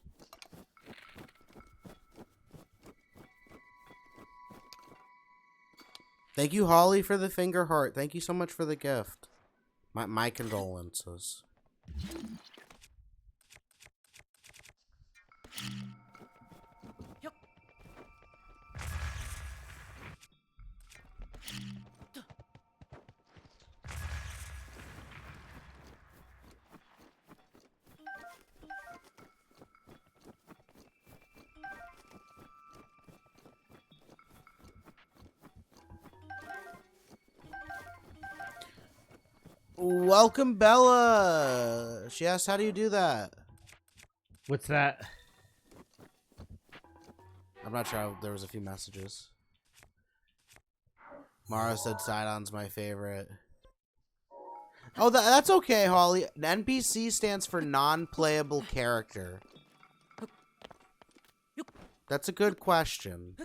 Thank you, Holly, for the finger heart. Thank you so much for the gift. My condolences. Welcome, Bella. She asked, how do you do that? What's that? I'm not sure. There was a few messages. Mara said Sidon's my favorite. Oh, that's okay, Holly. NPC stands for non-playable character. That's a good question.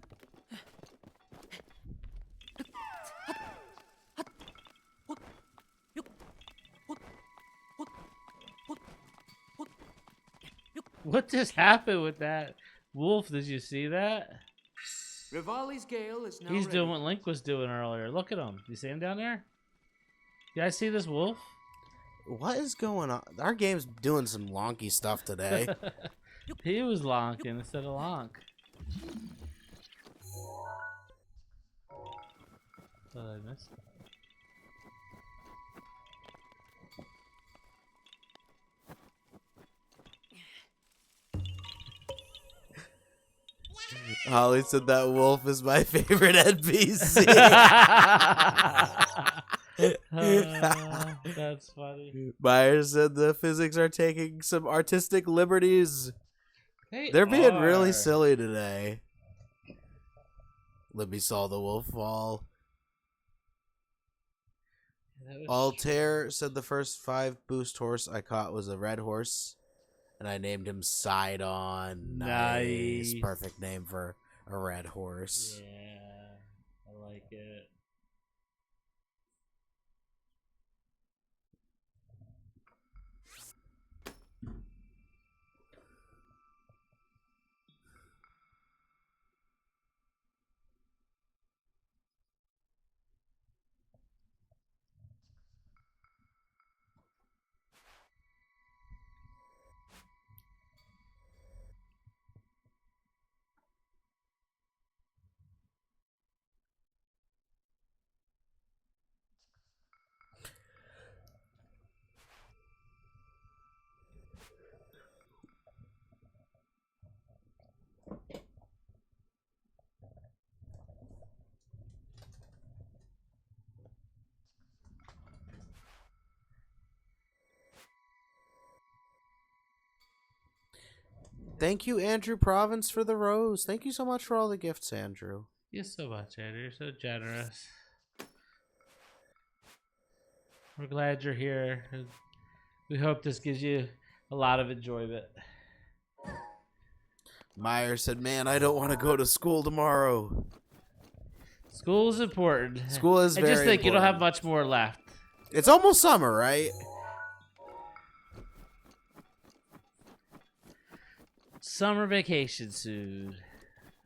What just happened with that wolf? Did you see that? Rivali's Gale is now He's ready. doing what Link was doing earlier. Look at him. You see him down there? You guys see this wolf? What is going on? Our game's doing some lonky stuff today. He was lonking instead of lonk. Thought I missed it. Holly said that wolf is my favorite NPC. That's funny. Myers said the physics are taking some artistic liberties. They're being really silly today. Libby saw the wolf fall. Altair said the first 5 boost horse I caught was a red horse, and I named him Sidon. Nice. Perfect name for a red horse. Yeah, I like it. Thank you, Andrew Province, for the rose. Thank you so much for all the gifts, Andrew. You're so much, Andrew. You're so generous. We're glad you're here. We hope this gives you a lot of enjoyment. Meyer said, man, I don't want to go to school tomorrow. School is important. School is very I just think you don't have important. much more left. It's almost summer, right? Summer vacation soon.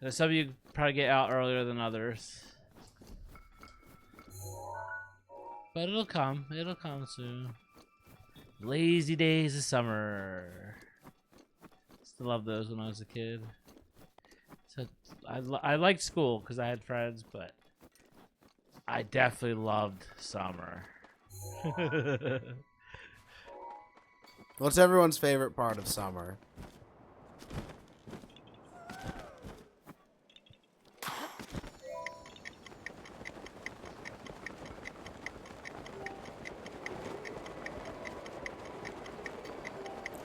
Some of you probably get out earlier than others. But it'll come. It'll come soon. Lazy days of summer. Used to love those when I was a kid. So I liked school because I had friends, but I definitely loved summer. What's everyone's favorite part of summer?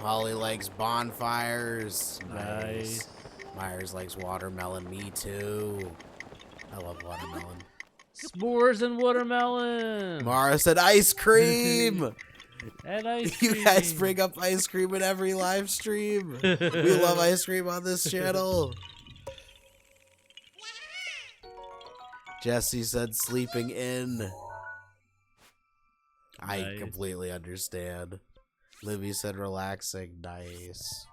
Holly likes bonfires. Nice. Myers likes watermelon. Me too. I love watermelon. S'mores and watermelon. Mara said ice cream. And ice cream. You guys bring up ice cream in every live stream. We love ice cream on this channel. Jesse said sleeping in. I Nice. completely understand. Libby said relaxing. Nice.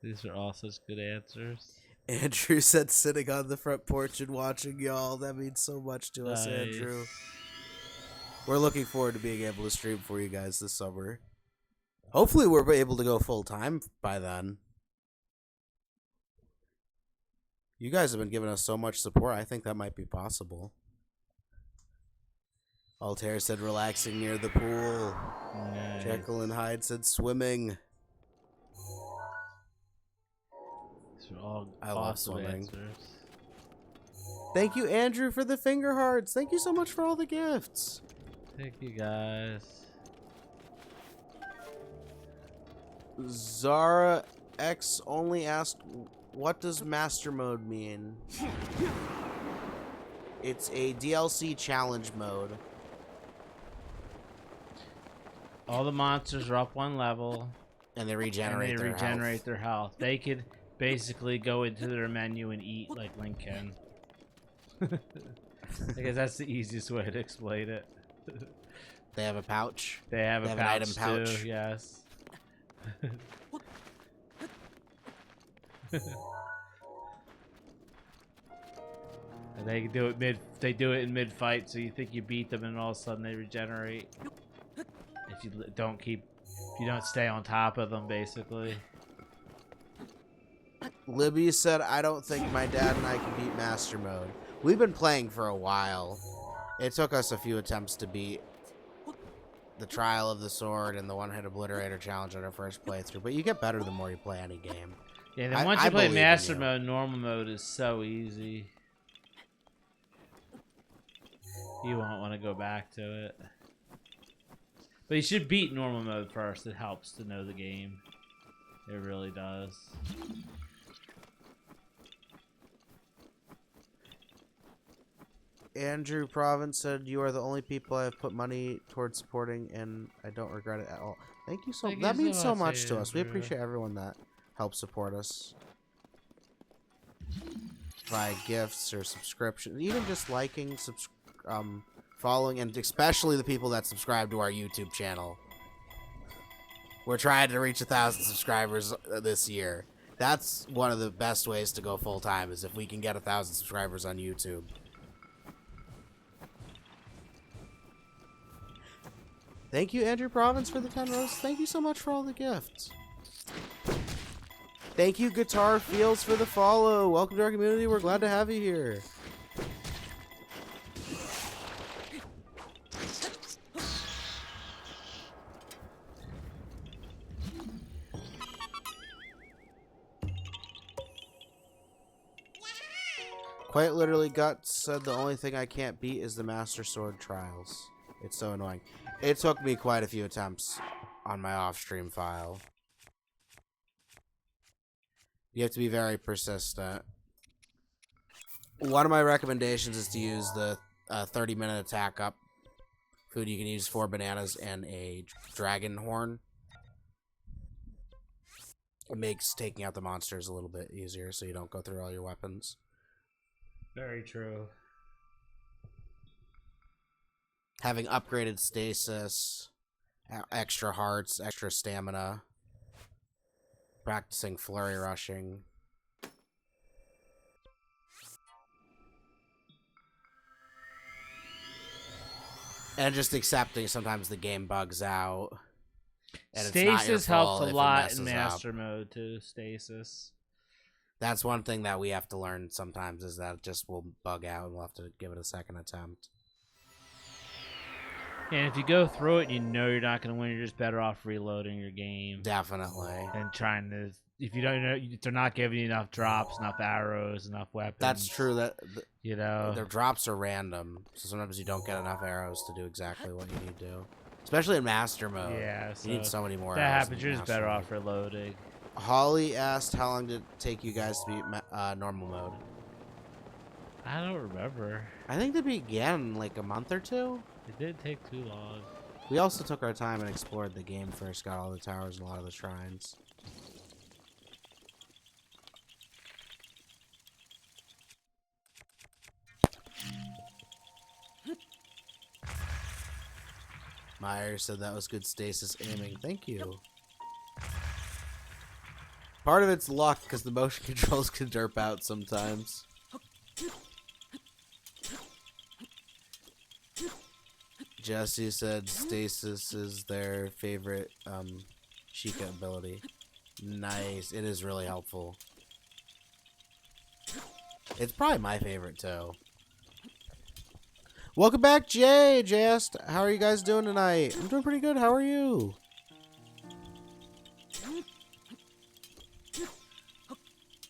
These are all such good answers. Andrew said sitting on the front porch and watching y'all. That means so much to us, Nice. Andrew. We're looking forward to being able to stream for you guys this summer. Hopefully we're able to go full time by then. You guys have been giving us so much support. I think that might be possible. Altair said relaxing near the pool. Nice. Jekyll and Hyde said swimming. These are all I love awesome swimming. answers. Thank you, Andrew, for the finger hearts. Thank you so much for all the gifts. Thank you, guys. Zara X only asked, what does master mode mean? It's a DLC challenge mode. All the monsters are up one level. And they regenerate, and they regenerate their health. They could basically go into their menu and eat like Link can. I guess that's the easiest way to explain it. They have a pouch. They have They a have an item pouch pouch. too, yes. And they do it They do it in mid fight, so you think you beat them, and all of a sudden they regenerate. If you don't stay on top of them, basically. Libby said, I don't think my dad and I can beat master mode. We've been playing for a while. It took us a few attempts to beat the Trial of the Sword and the One-Hit Obliterator challenge on our first playthrough, but you get better the more you play any game. Yeah, then once you play believe in master you. mode, normal mode is so easy. You won't want to go back to it. But you should beat normal mode first. It helps to know the game. It really does. Andrew Province said, you are the only people I have put money towards supporting, and I don't regret it at all. Thank you so much. Thank That you means so so much, much to us. We Andrew. appreciate everyone that helps support us. By gifts or subscription, even just liking, following, and especially the people that subscribe to our YouTube channel. We're trying to reach 1,000 subscribers this year. That's one of the best ways to go full time, is if we can get 1,000 subscribers on YouTube. Thank you, Andrew Province, for the 10 roses. Thank you so much for all the gifts. Thank you, Guitar Fields, for the follow. Welcome to our community. We're glad to have you here. Quite literally, Guts said the only thing I can't beat is the Master Sword Trials. It's so annoying. It took me quite a few attempts on my off-stream file. You have to be very persistent. One of my recommendations is to use the 30-minute attack up food. You can use 4 bananas and a dragon horn. It makes taking out the monsters a little bit easier so you don't go through all your weapons. Very true. Having upgraded stasis, extra hearts, extra stamina, practicing flurry rushing. And just accepting sometimes the game bugs out. And Stasis helps a lot in master mode too. Stasis. That's one thing that we have to learn sometimes is that it just will bug out and we'll have to give it a second attempt. And if you go through it, you know you're not going to win. You're just better off reloading your game. Definitely. And trying to, if you don't know, if they're not giving you enough drops, enough arrows, enough weapons. That's true. You know, their drops are random, so sometimes you don't get enough arrows to do exactly what you need to. Especially in master mode. Yeah, so you need so many more that arrows. happens. You're just better off reloading. Holly asked how long did it take you guys to beat normal mode? I don't remember. I think they began like a month or two. It didn't take too long. We also took our time and explored the game first, got all the towers and a lot of the shrines. Myers said that was good stasis aiming. Thank you. Part of it's luck because the motion controls can derp out sometimes. Jesse said stasis is their favorite Sheikah ability. Nice. It is really helpful. It's probably my favorite too. Welcome back, Jay. Jay asked, how are you guys doing tonight? I'm doing pretty good. How are you?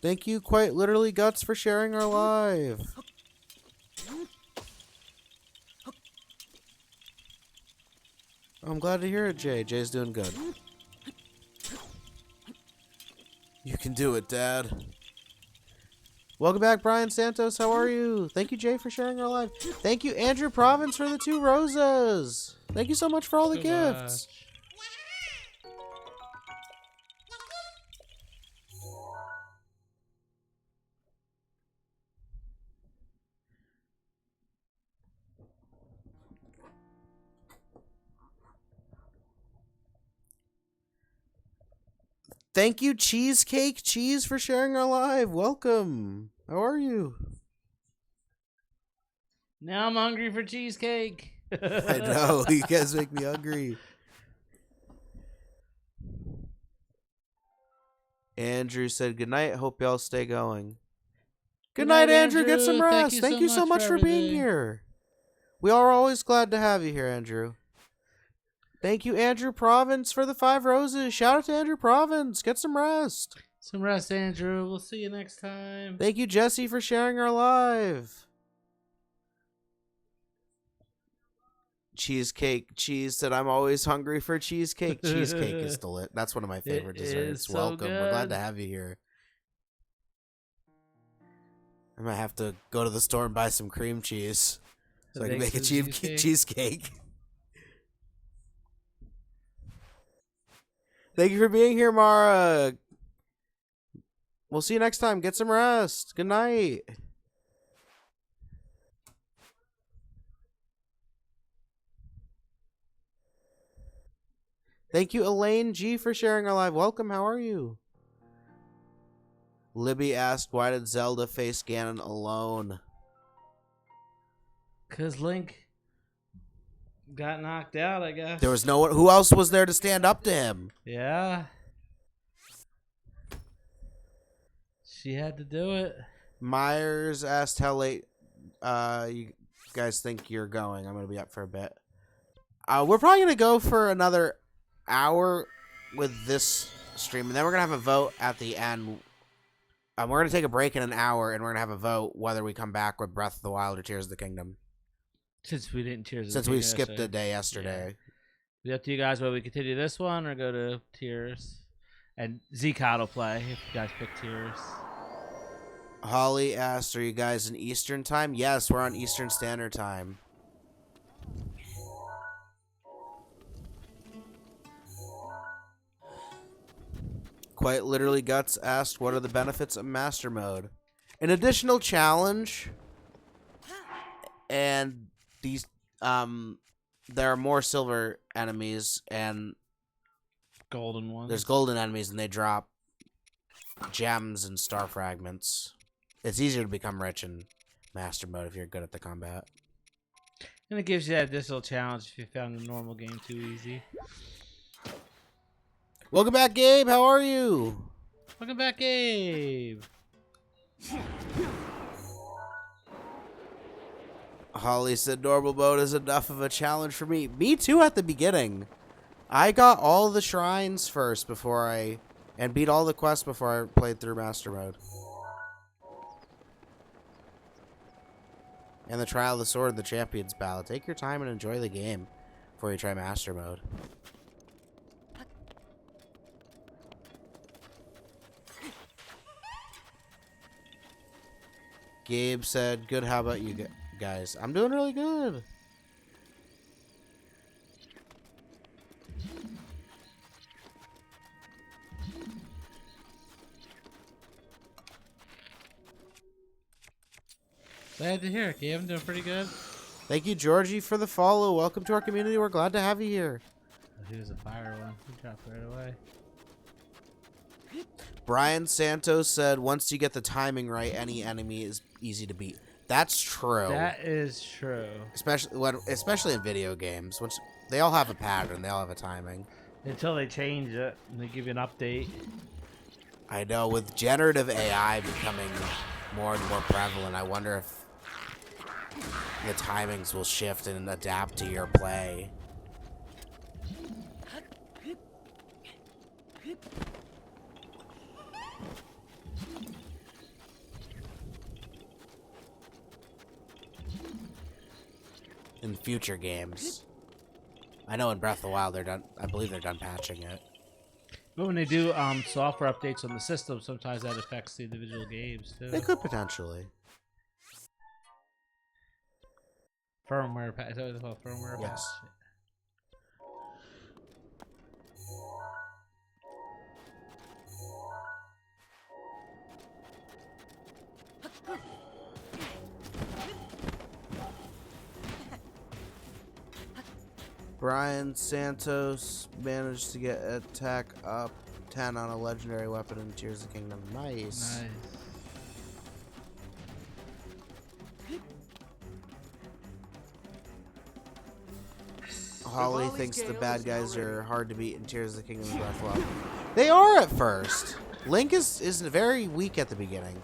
Thank you, quite literally, Guts, for sharing our live. I'm glad to hear it, Jay. Jay's doing good. You can do it, Dad. Welcome back, Brian Santos. How are you? Thank you, Jay, for sharing our live. Thank you, Andrew Province, for the 2 roses. Thank you so much for all the gifts. Thank you, Cheesecake Cheese, for sharing our live. Welcome. How are you? Now I'm hungry for cheesecake. I know. You guys make me hungry. Andrew said, good night. Hope y'all stay going. Good night, Andrew. Get some rest. Thank you so much for being here. We are always glad to have you here, Andrew. Thank you, Andrew Province, for the 5 roses. Shout out to Andrew Province. Get some rest. Some rest, Andrew. We'll see you next time. Thank you, Jesse, for sharing our live. Cheesecake Cheese said, I'm always hungry for cheesecake. Cheesecake is delightful. That's one of my favorite desserts. So welcome. good. We're glad to have you here. I might have to go to the store and buy some cream cheese so I can make a cheesecake. Thank you for being here, Mara. We'll see you next time. Get some rest. Good night. Thank you, Elaine G, for sharing our live. Welcome. How are you? Libby asked, why did Zelda face Ganon alone? 'Cause Link got knocked out, I guess. There was no one. Who else was there to stand up to him? Yeah. She had to do it. Myers asked how late you guys think you're going. I'm going to be up for a bit. We're probably going to go for another hour with this stream, and then we're going to have a vote at the end. We're going to take a break in an hour, and we're going to have a vote whether we come back with Breath of the Wild or Tears of the Kingdom. Since we didn't Tears of the Since Kingdom we skipped yesterday. a day yesterday. Yeah. It's up to you guys whether we continue this one or go to Tears. And ZKOT will play if you guys pick Tears. Holly asked, are you guys in Eastern time? Yes, we're on Eastern Standard Time. Quite literally Guts asked, what are the benefits of Master Mode? An additional challenge, and these there are more silver enemies, and Golden ones. there's golden enemies, and they drop gems and star fragments. It's easier to become rich in Master Mode if you're good at the combat. And it gives you that additional challenge if you found the normal game too easy. Welcome back, Gabe. How are you? Welcome back, Gabe. Holly said normal mode is enough of a challenge for me. Me too at the beginning. I got all the shrines first and beat all the quests before I played through Master Mode. And the Trial of the Sword and the Champions Ballad. Take your time and enjoy the game before you try Master Mode. Gabe said, good, how about you guys? I'm doing really good. Glad to hear it, Gabe. I'm doing pretty good. Thank you, Georgie, for the follow. Welcome to our community. We're glad to have you here. Here's a fire one. He dropped right away. Brian Santos said, once you get the timing right, any enemy is easy to beat. That's true. That is true. Especially in video games. Which they all have a pattern. They all have a timing. Until they change it and they give you an update. I know. With generative AI becoming more and more prevalent, I wonder if the timings will shift and adapt to your play. In future games. I know in Breath of the Wild they're done. I believe they're done patching it. But when they do software updates on the system, sometimes that affects the individual games too. They could potentially. Firmware patch. Is that what it's called? Firmware patch. Yes. Brian Santos managed to get attack up 10 on a legendary weapon in Tears of the Kingdom. Nice. Holly thinks the bad guys are hard to beat in Tears of the Kingdom and Breath of the Wild. They are at first. Link is very weak at the beginning.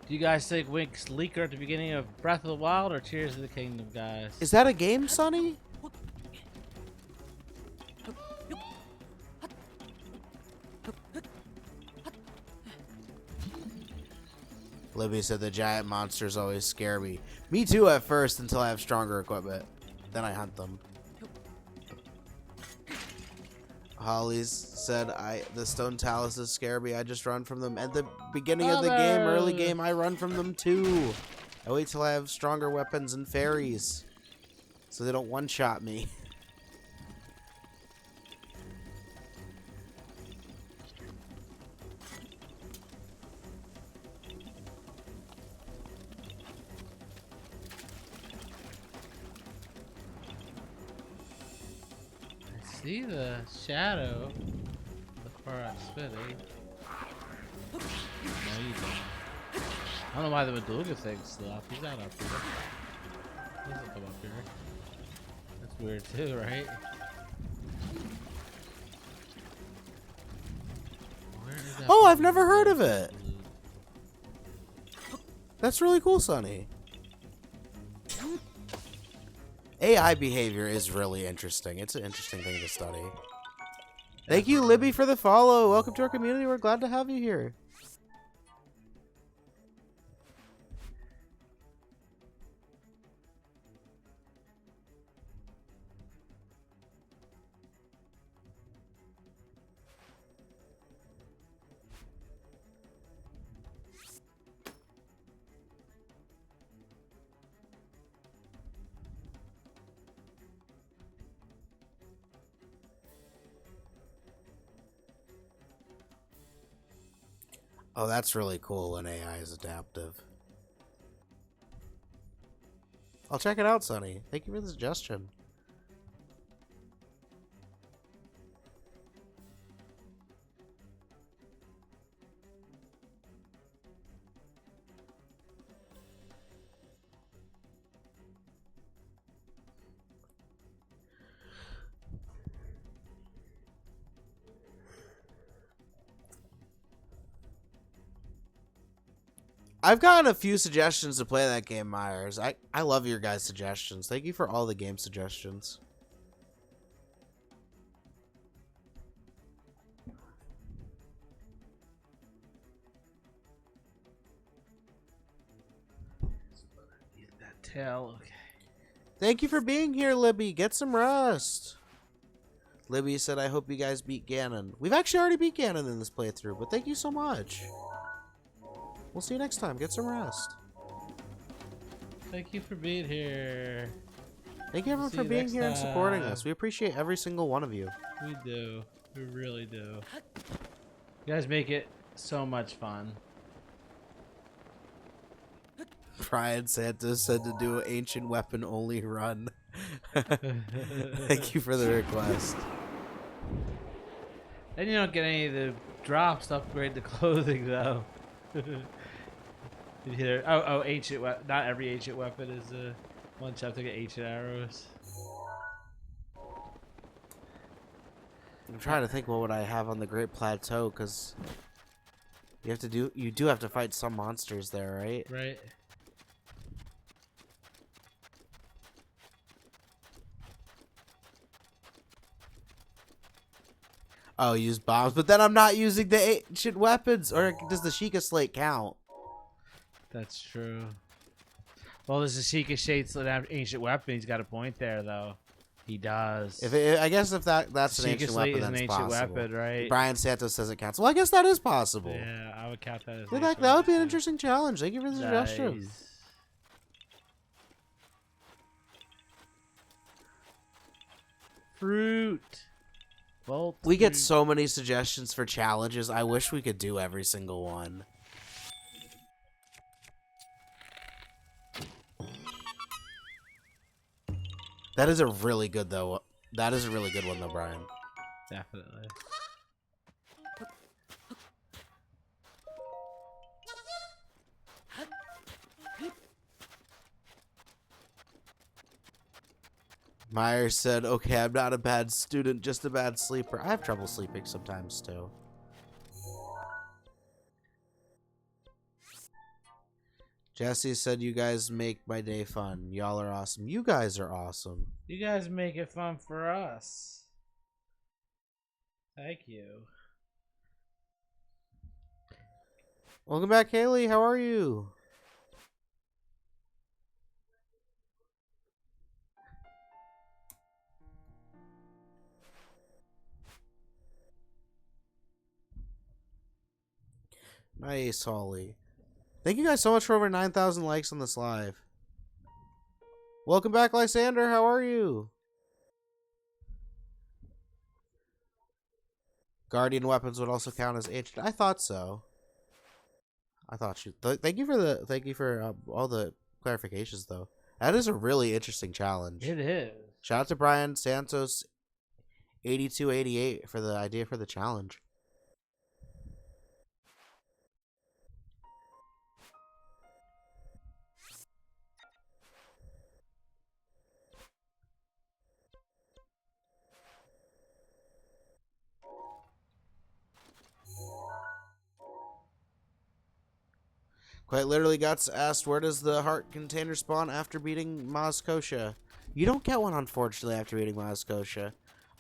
Do you guys think Wink's leaker at the beginning of Breath of the Wild or Tears of the Kingdom, guys? Is that a game, Sonny? Libby said the giant monsters always scare me. Me too at first until I have stronger equipment. Then I hunt them. Holly's said the stone taluses scare me. I just run from them. At the beginning of the game, early game, I run from them too. I wait till I have stronger weapons and fairies, so they don't one-shot me. See the shadow the far out spitting. No, you don't. I don't know why the Maduga thing's still up. He's not up here. He doesn't come up here. That's weird too, right? Where is that? Oh, I've never heard of it. That's really cool, Sonny. AI behavior is really interesting. It's an interesting thing to study. Thank you, Libby, for the follow. Welcome to our community. We're glad to have you here. Oh, that's really cool when AI is adaptive. I'll check it out, Sonny. Thank you for the suggestion. I've gotten a few suggestions to play that game, Myers. I love your guys' suggestions. Thank you for all the game suggestions. That tail. Okay. Thank you for being here, Libby. Get some rest. Libby said, I hope you guys beat Ganon. We've actually already beat Ganon in this playthrough, but thank you so much. We'll see you next time. Get some rest. Thank you for being here. Thank you everyone for being here and supporting us. We appreciate every single one of you. We do. We really do. You guys make it so much fun. Brian Santos said to do an ancient weapon only run. Thank you for the request. Then you don't get any of the drops to upgrade the clothing, though. Ancient weapon. Not every ancient weapon is a one shot to get ancient arrows. I'm trying to think what would I have on the Great Plateau, because you do have to fight some monsters there, right? Right. Oh, use bombs, but then I'm not using the ancient weapons. Or does the Sheikah Slate count? That's true. Well, there's a Sheikah Shades ancient weapon. He's got a point there, though. He does. I guess if that's an ancient weapon, is then an it's ancient possible. weapon, right? Brian Santos says it counts. Well, I guess that is possible. Yeah, I would count that as. Yeah, that would be an interesting challenge. Thank you for the suggestion. Nice. Fruit. We get so many suggestions for challenges. I wish we could do every single one. That is a really good though. That is a really good one though, Brian. Definitely. Myers said, okay, I'm not a bad student, just a bad sleeper. I have trouble sleeping sometimes, too. Jesse said, you guys make my day fun. Y'all are awesome. You guys are awesome. You guys make it fun for us. Thank you. Welcome back, Haley. How are you? Nice, Holly. Thank you guys so much for over 9,000 likes on this live. Welcome back, Lysander. How are you? Guardian weapons would also count as ancient. I thought so. I thought you. Thank you for all the clarifications, though. That is a really interesting challenge. It is. Shout out to Brian Santos, 8288 for the idea for the challenge. Quite literally, Guts asked, where does the heart container spawn after beating Mazkosha? You don't get one, unfortunately, after beating Mazkosha.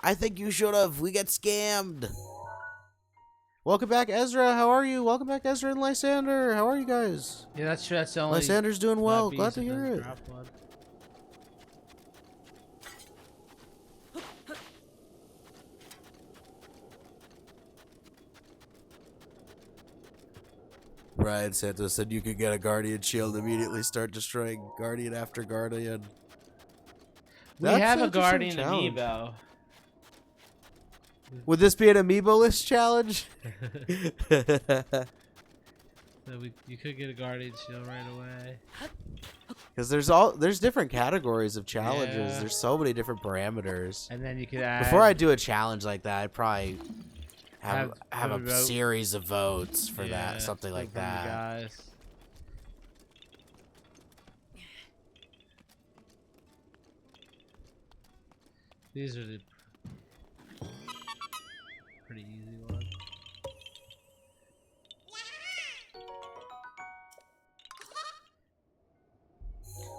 I think you should have. We get scammed. Welcome back, Ezra. How are you? Welcome back, Ezra and Lysander. How are you guys? Yeah, that's true. That's the only. Lysander's doing well. Glad to hear it. Brian Santos said you could get a Guardian shield, immediately start destroying Guardian after Guardian. We have a Guardian amiibo. Would this be an amiibo list challenge? So you could get a Guardian Shield right away. Because there's different categories of challenges. Yeah. There's so many different parameters. And then you could add... Before I do a challenge like that, I'd probably have Have a a vote. series of votes for Yeah, that, something like from the that. guys. These are the pretty easy ones.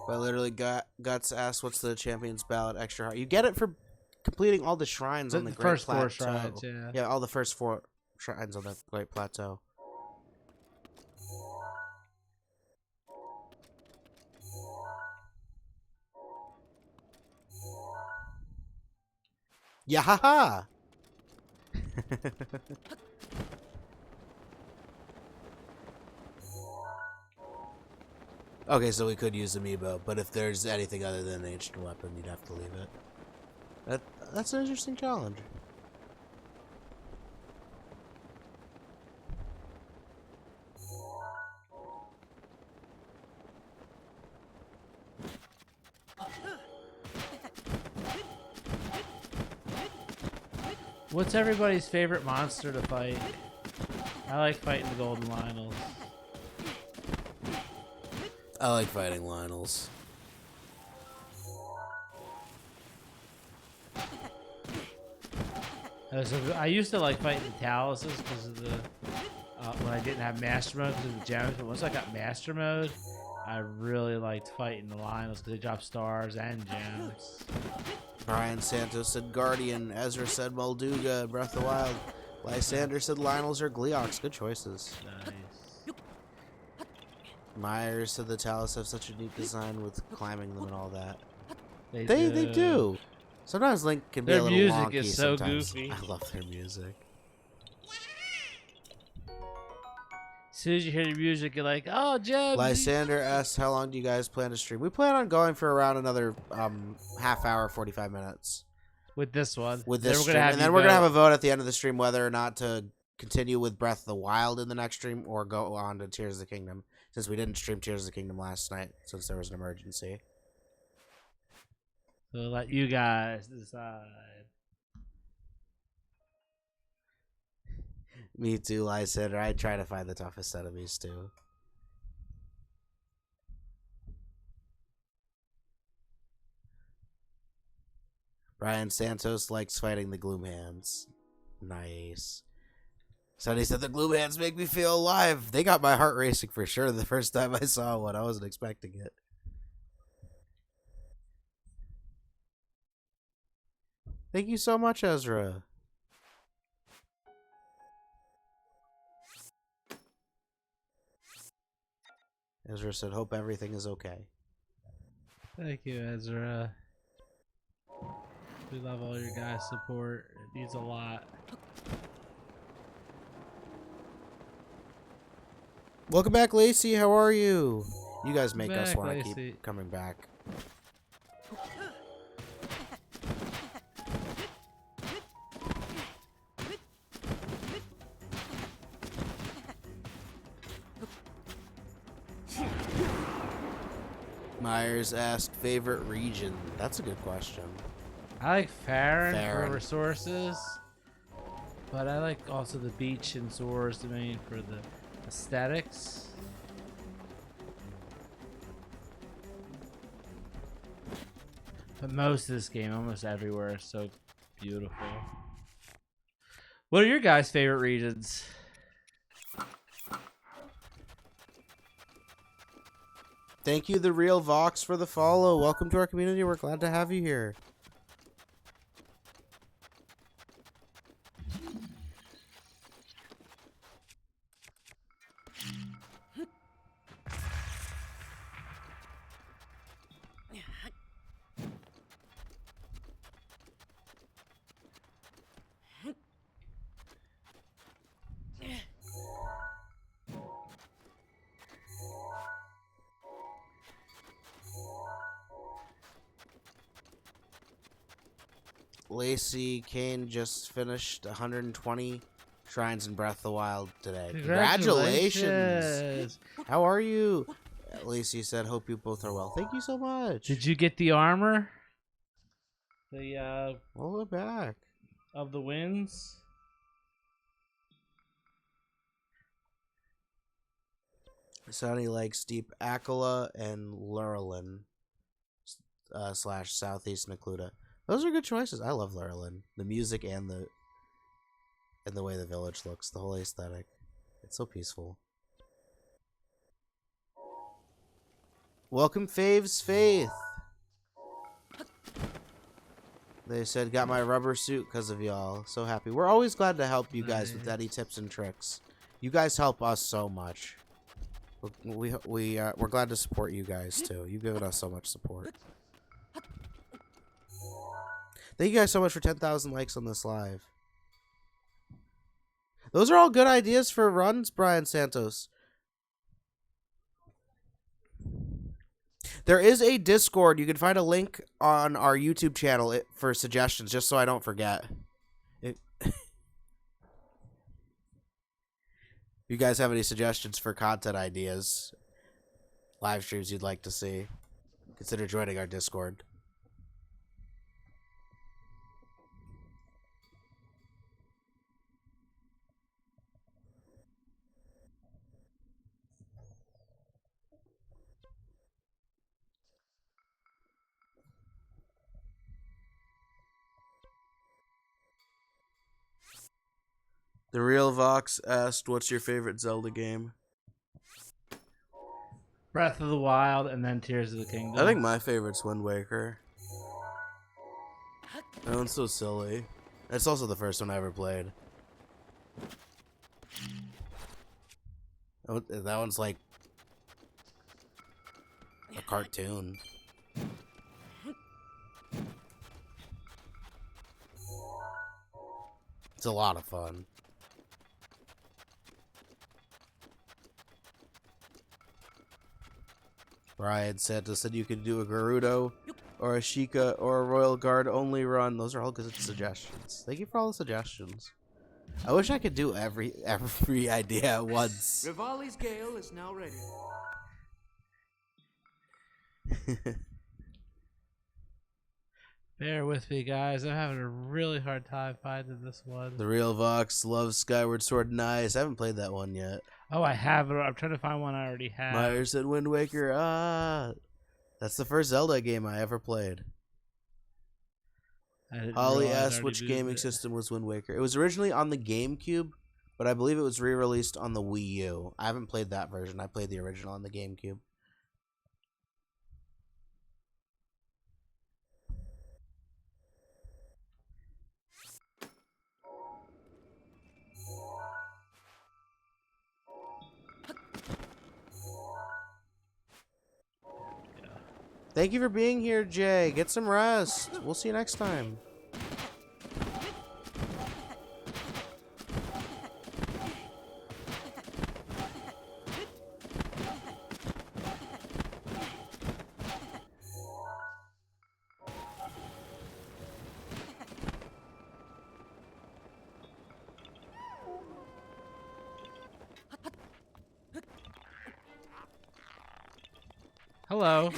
But I literally Guts asked, "What's the Champion's Ballad extra hard?" You get it for completing all the shrines on the Great first Plateau. 4 shrines, yeah. Yeah, all the first 4 shrines on the Great Plateau. Yeah, haha. Okay, so we could use Amiibo, but if there's anything other than an ancient weapon, you'd have to leave it. That's an interesting challenge. What's everybody's favorite monster to fight? I like fighting the Golden Lionels. I like fighting Lionels. I used to like fighting the Taluses because of the when I didn't have Master Mode because of the gems. But once I got Master Mode, I really liked fighting the Lionels because they drop stars and gems. Brian Santos said Guardian. Ezra said Molduga, Breath of the Wild. Lysander said Lionels or Gleox. Good choices. Nice. Myers said the Talus have such a neat design with climbing them and all that. They They do. Sometimes Link can be Their a little music wonky. is so sometimes. goofy. I love their music. As soon as you hear the music, you're like, oh, gems. Lysander asks, how long do you guys plan to stream? We plan on going for around another half hour, 45 minutes. With this one. With Then this we're stream. gonna have And then you we're going to vote. have a vote at the end of the stream whether or not to continue with Breath of the Wild in the next stream or go on to Tears of the Kingdom. Since we didn't stream Tears of the Kingdom last night since there was an emergency. So we'll let you guys decide. Me too, Lysander. I try to find the toughest enemies too. Brian Santos likes fighting the Gloom Hands. Nice. Sonny said the Gloom Hands make me feel alive. They got my heart racing for sure the first time I saw one. I wasn't expecting it. Thank you so much, Ezra. Ezra said, hope everything is okay. Thank you, Ezra. We love all your guys' support. It means a lot. Welcome back, Lacey. How are you? You guys make us Back, want to Lacey. keep coming back. Myers asked favorite region. That's a good question. I like Farron Farron. for resources, but I like also the beach and Zora's domain for the aesthetics. But most of this game, almost everywhere, is so beautiful. What are your guys' favorite regions? Thank you, The Real Vox, for the follow. Welcome to our community. We're glad to have you here. Lacey Kane just finished 120 shrines in Breath of the Wild today. Congratulations. How are you? Lacey said, hope you both are well. Thank you so much. Did you get the armor? The Well, we're back. of the winds? Sonny likes Deep Akala and Lurelin / Southeast Necluda. Those are good choices. I love Lurelin. The music and the way the village looks, the whole aesthetic. It's so peaceful. Welcome, Faves Faith. They said, got my rubber suit because of y'all. So happy. We're always glad to help you guys with any tips and tricks. You guys help us so much. We're glad to support you guys too. You've given us so much support. Thank you guys so much for 10,000 likes on this live. Those are all good ideas for runs, Brian Santos. There is a Discord. You can find a link on our YouTube channel for suggestions, just so I don't forget. If you guys have any suggestions for content ideas, live streams you'd like to see, consider joining our Discord. The Real Vox asked, what's your favorite Zelda game? Breath of the Wild and then Tears of the Kingdom. I think my favorite's Wind Waker. That one's so silly. It's also the first one I ever played. That one's like a cartoon. It's a lot of fun. Brian Santa said you could do a Gerudo or a Sheikah or a Royal Guard only run. Those are all good suggestions. Thank you for all the suggestions. I wish I could do every idea at once. Rivali's Gale is now ready. Bear with me, guys. I'm having a really hard time finding this one. The Real Vox loves Skyward Sword and Ice. I haven't played that one yet. Oh, I have it. I'm trying to find one I already have. Myers said Wind Waker. That's the first Zelda game I ever played. Holly asked which gaming system was Wind Waker. It was originally on the GameCube, but I believe it was re-released on the Wii U. I haven't played that version. I played the original on the GameCube. Thank you for being here, Jay. Get some rest. We'll see you next time. Hello.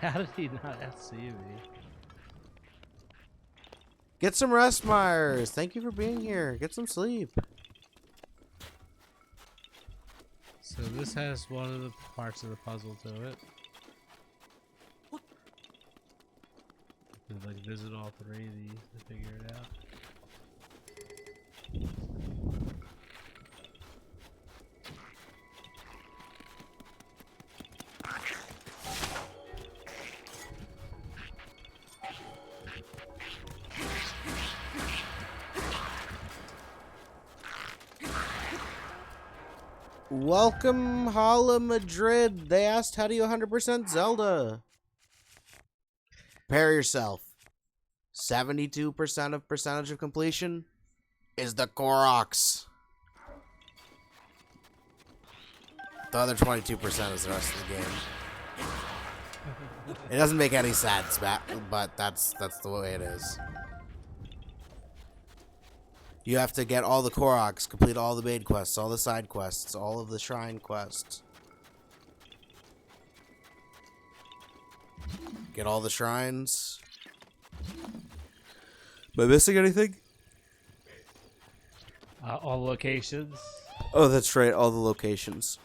How did he not see me? Get some rest, Myers. Thank you for being here. Get some sleep. So this has one of the parts of the puzzle to it. You can, like, visit all three of these to figure it out. Welcome, Hala Madrid. They asked, how do you 100% Zelda? Prepare yourself. 72% of percentage of completion is the Koroks. The other 22% is the rest of the game. It doesn't make any sense, but that's the way it is. You have to get all the Koroks, complete all the main quests, all the side quests, all of the shrine quests. Get all the shrines. Am I missing anything? All locations. Oh, that's right, all the locations.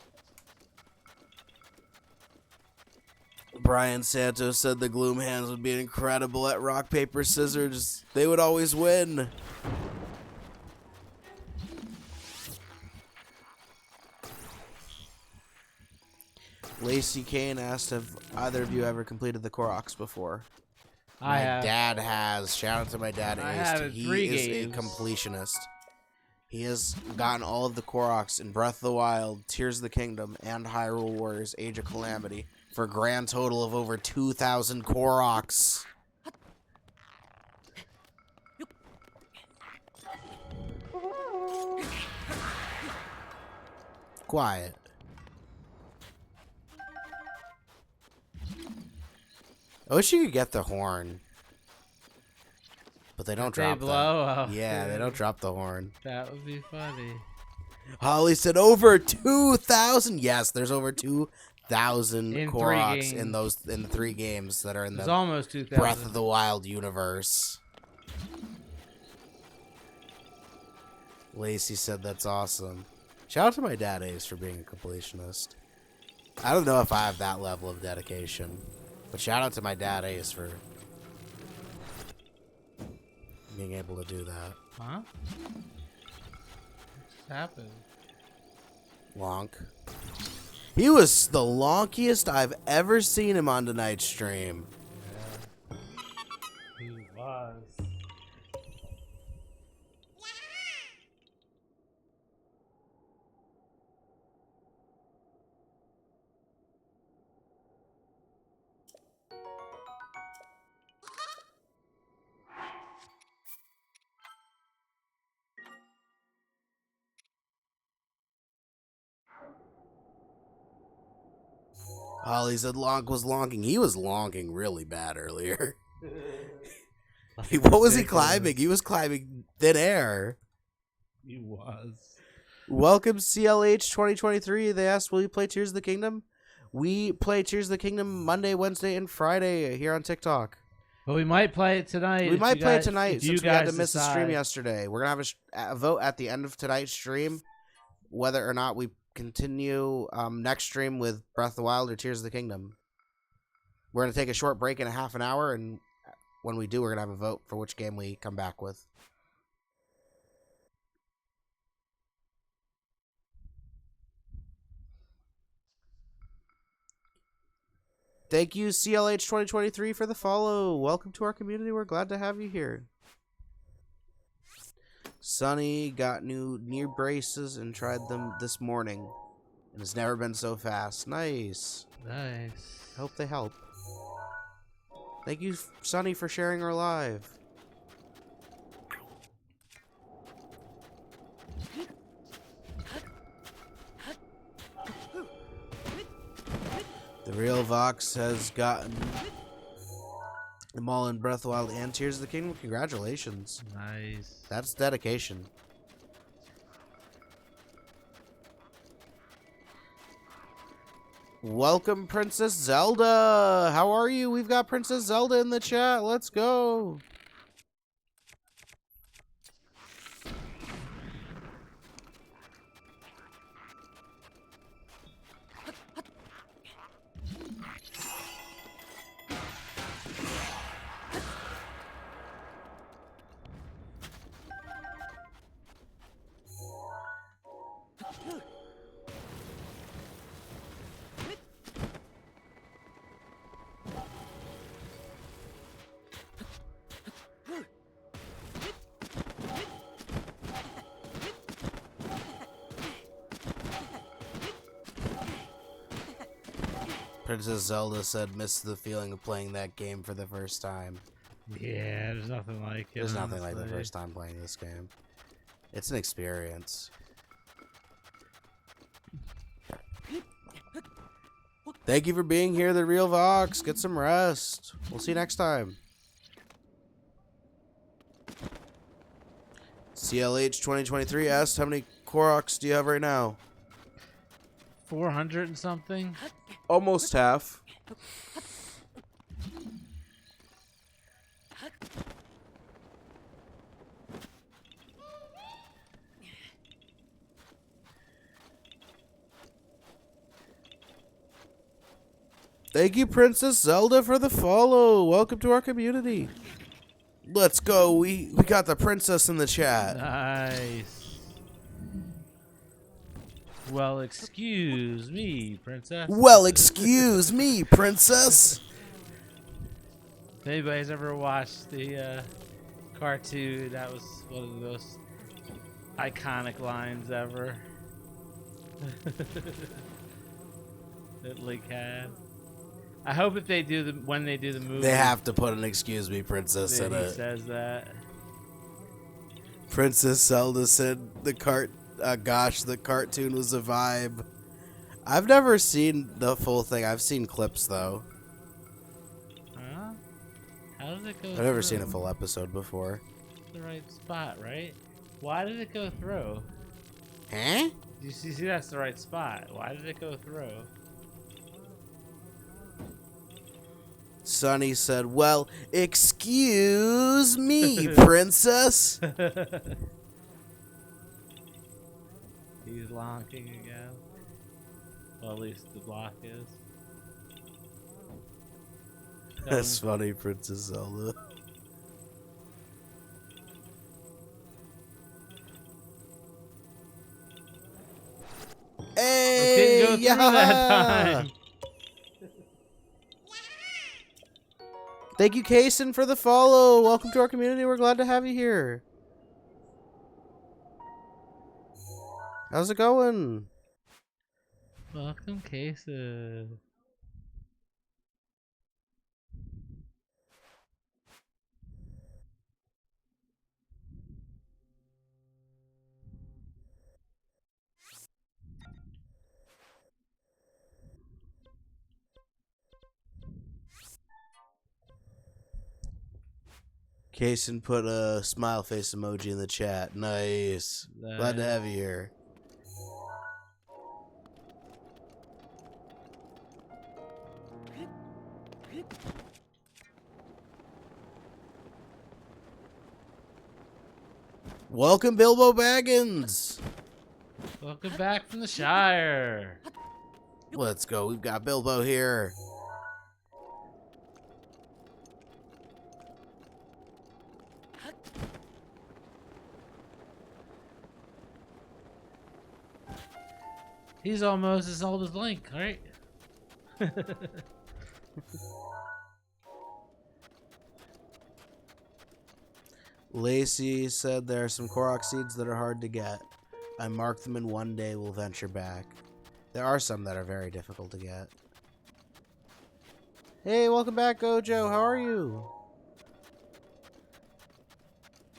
Brian Santos said the Gloom Hands would be incredible at rock, paper, scissors. They would always win. Lacey Kane asked, have either of you ever completed the Koroks before? I have. My dad has. Shout out to my dad, I Ace. have in 3 He is games. a completionist. He has gotten all of the Koroks in Breath of the Wild, Tears of the Kingdom, and Hyrule Warriors Age of Calamity for a grand total of over 2,000 Koroks. Quiet. I wish you could get the horn. But they don't drop blow? that. Oh, Yeah, they dude. don't drop the horn. That would be funny. Holly said over 2,000. Yes, there's over 2,000 In 3 Koroks in games. the 3 games that are in It's the almost 2,000. Breath of the Wild universe. Lacey said that's awesome. Shout out to my dad Ace for being a completionist. I don't know if I have that level of dedication, but shout out to my dad Ace for being able to do that. Huh? What just happened? Lonk. He was the lonkiest I've ever seen him on tonight's stream. He was. Holly said Lonk was lonking. He was lonking really bad earlier. What was he climbing? He was climbing thin air. He was. Welcome CLH 2023. They asked, will you play Tears of the Kingdom? We play Tears of the Kingdom Monday, Wednesday, and Friday here on TikTok. But we might play it tonight. We if might you play it guys- tonight if since you we had to guys miss the stream decide. yesterday. We're going to have a vote at the end of tonight's stream whether or not we continue next stream with Breath of the Wild or Tears of the Kingdom. We're going to take a short break in a half an hour, and when we do, we're going to have a vote for which game we come back with. Thank you, CLH 2023, for the follow. Welcome to our community. We're glad to have you here. Sonny got new knee braces and tried them this morning. And it's never been so fast. Nice. Nice. Hope they help. Thank you, Sonny, for sharing our live. The real Vox has gotten them all in Breath of the Wild and Tears of the Kingdom. Congratulations. Nice. That's dedication. Welcome, Princess Zelda. How are you? We've got Princess Zelda in the chat. Let's go. Princess Zelda said, miss the feeling of playing that game for the first time. Yeah, there's nothing like it. There's nothing like the honestly. first time playing this game. It's an experience. Thank you for being here, The Real Vox. Get some rest. We'll see you next time. CLH 2023 asked, how many Koroks do you have right now? 400 and something. Almost half. Thank you, Princess Zelda, for the follow. Welcome to our community. Let's go. We got the princess in the chat. Nice. Well, excuse me, princess. Well, excuse me, princess. If anybody's ever watched the cartoon, that was one of the most iconic lines ever that Link had. I hope if they do when they do the movie, They have to put an excuse me, princess in he it. says that. Princess Zelda said the cartoon was a vibe. I've never seen the full thing. I've seen clips though. Huh? How does it go? I've never through? seen a full episode before. The right spot, right? Why did it go through? Huh? You see, that's the right spot. Why did it go through? Sonny said, well, excuse me, princess. He's locking again. Well, at least the block is. That's funny, Princess Zelda. Hey, Didn't go through that time. Thank you, Kaysen, for the follow. Welcome to our community. We're glad to have you here. How's it going? Welcome, cases. Kaysen put a smile face emoji in the chat. Nice. Glad to have you here. Welcome, Bilbo Baggins. Welcome back from the Shire. Let's go. We've got Bilbo here. He's almost as old as Link, right? Lacey said there are some Korok seeds that are hard to get. I marked them and one day we'll venture back. There are some that are very difficult to get. Hey, welcome back, Gojo. How are you?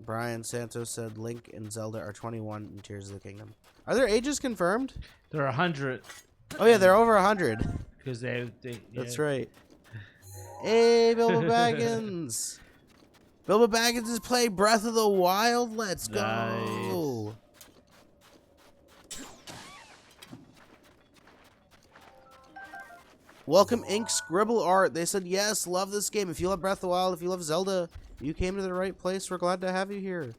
Brian Santos said Link and Zelda are 21 in Tears of the Kingdom. Are their ages confirmed? They're 100. Oh yeah, they're over 100. Because they That's right. Hey, Bilbo Baggins. Bilbo Baggins is playing Breath of the Wild. Let's go. Nice. Welcome, Ink Scribble Art. They said, yes, love this game. If you love Breath of the Wild, if you love Zelda, you came to the right place. We're glad to have you here.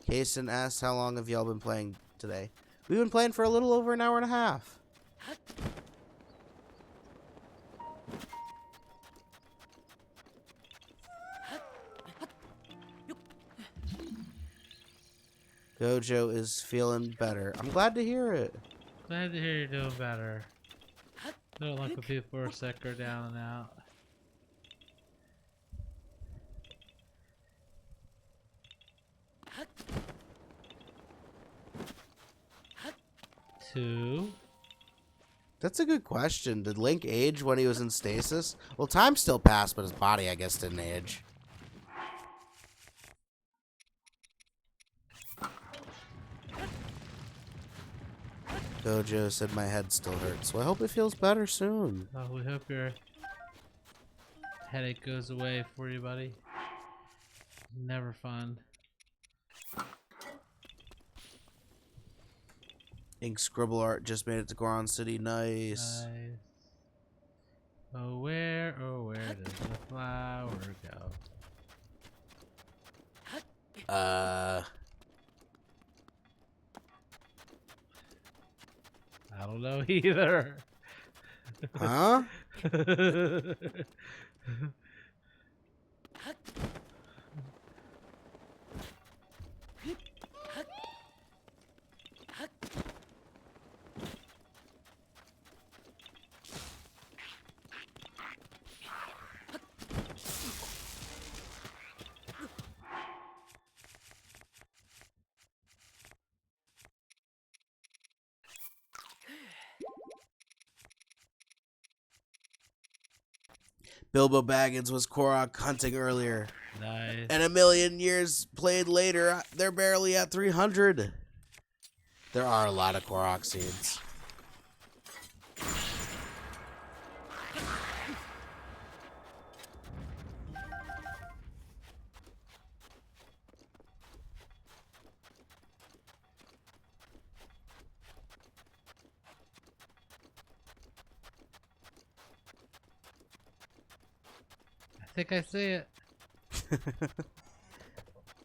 Kaysen asked, how long have y'all been playing today? We've been playing for a little over an hour and a half. Gojo is feeling better. I'm glad to hear it. Glad to hear you're doing better. Don't like when people are sick or down and out. Two. That's a good question. Did Link age when he was in stasis? Well, time still passed, but his body, I guess, didn't age. Gojo said my head still hurts. Well, I hope it feels better soon. Oh, we hope your headache goes away for you, buddy. Never fun. Ink Scribble Art just made it to Goron City. Nice. Nice. Oh, where does the flower go? I don't know either. Huh? Bilbo Baggins was Korok hunting earlier. Nice. And a million years played later, they're barely at 300. There are a lot of Korok seeds. I think I see it.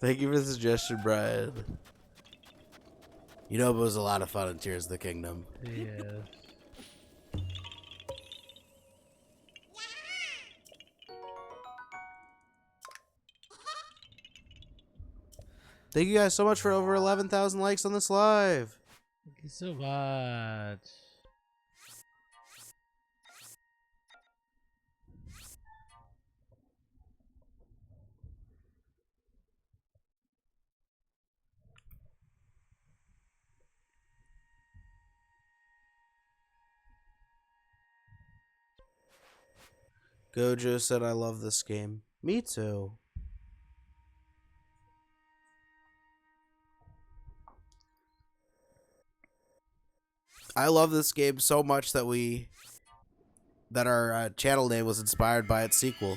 Thank you for the suggestion, Brian. You know, it was a lot of fun in Tears of the Kingdom. Yeah. Thank you guys so much for over 11,000 likes on this live. Thank you so much. Gojo said, I love this game. Me too. I love this game so much that our channel name was inspired by its sequel.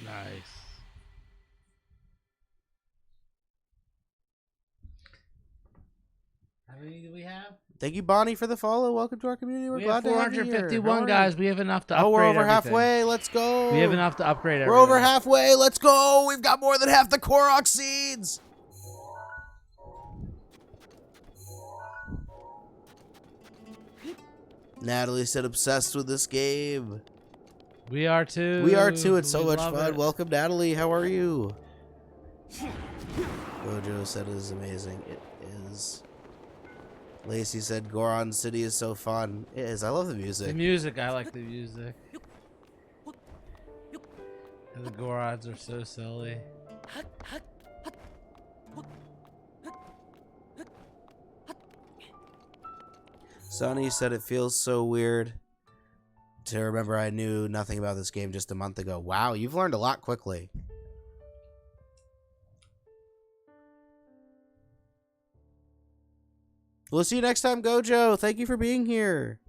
Nice. How many do we have? Thank you, Bonnie, for the follow. Welcome to our community. We're We glad have to have you here. 451 How are guys. you? We have enough to upgrade Oh, we're over everything. halfway. Let's go. We have enough to upgrade everything. We're over halfway. Let's go. We've got more than half the Korok seeds. Natalie said, obsessed with this game. We are too. We are too. It's so We much love fun. it. Welcome, Natalie. How are you? Gojo said it is amazing. It is. Lacey said Goron City is so fun. It is. I love the music. The music. I like the music. And the Gorons are so silly. Sonny said it feels so weird to remember I knew nothing about this game just a month ago. Wow, you've learned a lot quickly. We'll see you next time, Gojo. Thank you for being here.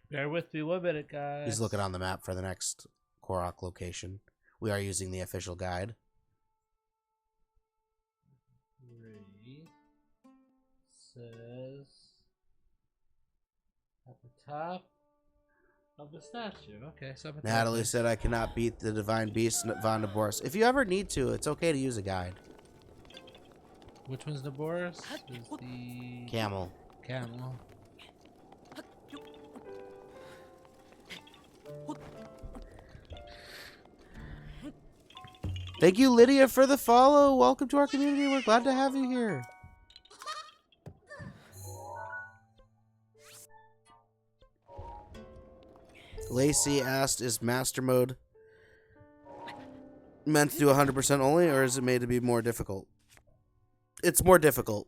Bear with me 1 minute, guys. He's looking on the map for the next Korok location. We are using the official guide. 3 says at the top of the statue. Okay, so Natalie said I cannot beat the Divine Beast Von Boris. If you ever need to, it's okay to use a guide. Which one's the Boris? Is the Camel. Camel. Thank you, Lydia, for the follow. Welcome to our community. We're glad to have you here. Lacey asked, is Master Mode meant to do 100% only, or is it made to be more difficult? It's more difficult.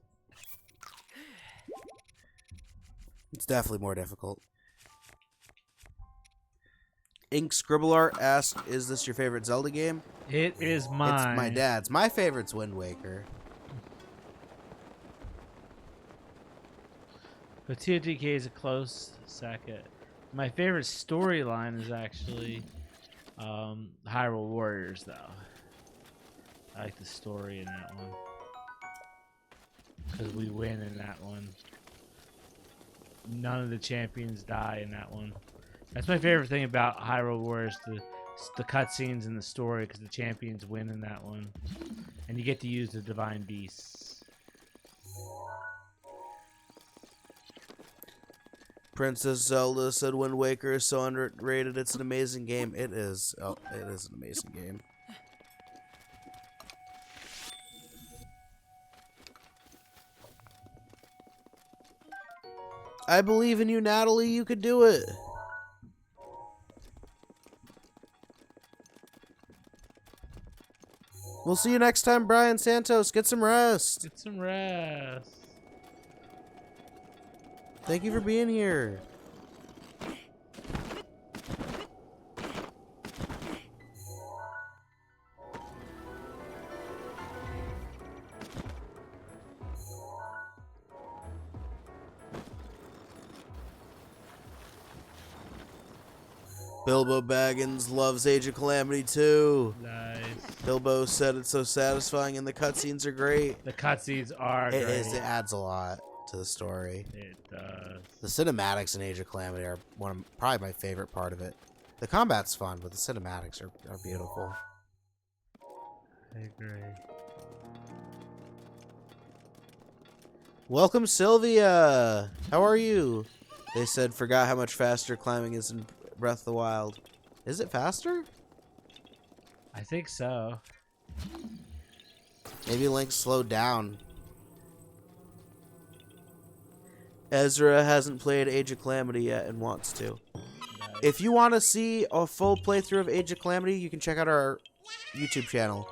It's definitely more difficult. Ink Scribble Art asked, is this your favorite Zelda game? It is mine. It's my dad's. My favorite's Wind Waker. But TOTK is a close second. My favorite storyline is actually Hyrule Warriors, though. I like the story in that one. because we win in that one. None of the champions die in that one. That's my favorite thing about Hyrule Warriors, the cutscenes and the story, because the champions win in that one. And you get to use the Divine Beasts. Princess Zelda said Wind Waker is so underrated. It's an amazing game. It is. Oh, it is an amazing game. I believe in you, Natalie. You could do it. We'll see you next time, Brian Santos. Get some rest. Get some rest. Thank you for being here. Bilbo Baggins loves Age of Calamity too. Nice. Bilbo said it's so satisfying and the cutscenes are great. The cutscenes are It great. is. It adds a lot to the story. It does. The cinematics in Age of Calamity are probably my favorite part of it. The combat's fun, but the cinematics are beautiful. I agree. Welcome, Sylvia. How are you? They said forgot how much faster climbing is in Breath of the Wild. Is it faster? I think so. Maybe Link slowed down. Ezra hasn't played Age of Calamity yet and wants to. Nice. If you want to see a full playthrough of Age of Calamity, you can check out our YouTube channel.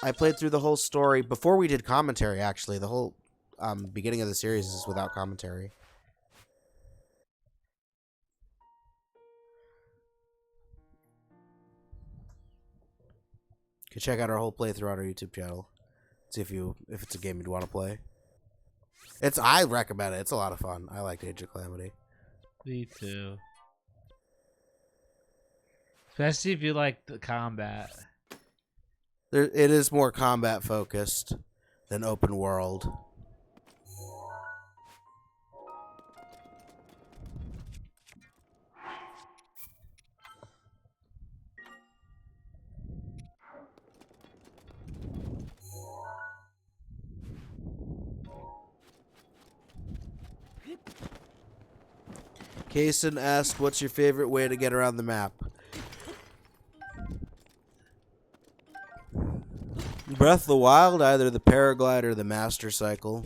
I played through the whole story before we did commentary, actually. The whole beginning of the series is without commentary. You can check out our whole playthrough on our YouTube channel. See if it's a game you'd want to play. I recommend it. It's a lot of fun. I liked Age of Calamity. Me too. Especially if you like the combat. It is more combat focused than open world. Kaysen asked, what's your favorite way to get around the map? Breath of the Wild, either the paraglide or the master cycle.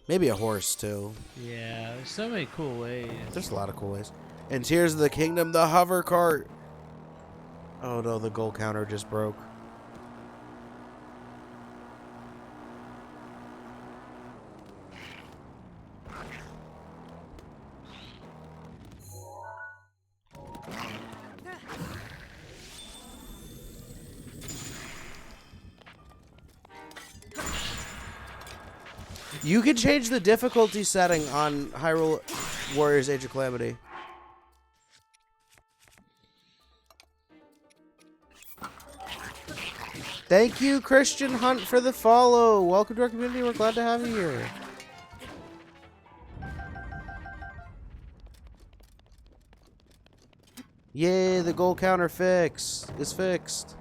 Maybe a horse, too. Yeah, there's so many cool ways. There's a lot of cool ways. And Tears of the Kingdom, the hover cart. Oh no, the goal counter just broke. You can change the difficulty setting on Hyrule Warriors Age of Calamity. Thank you, Christian Hunt, for the follow. Welcome to our community. We're glad to have you here. Yay, the goal counter is fixed.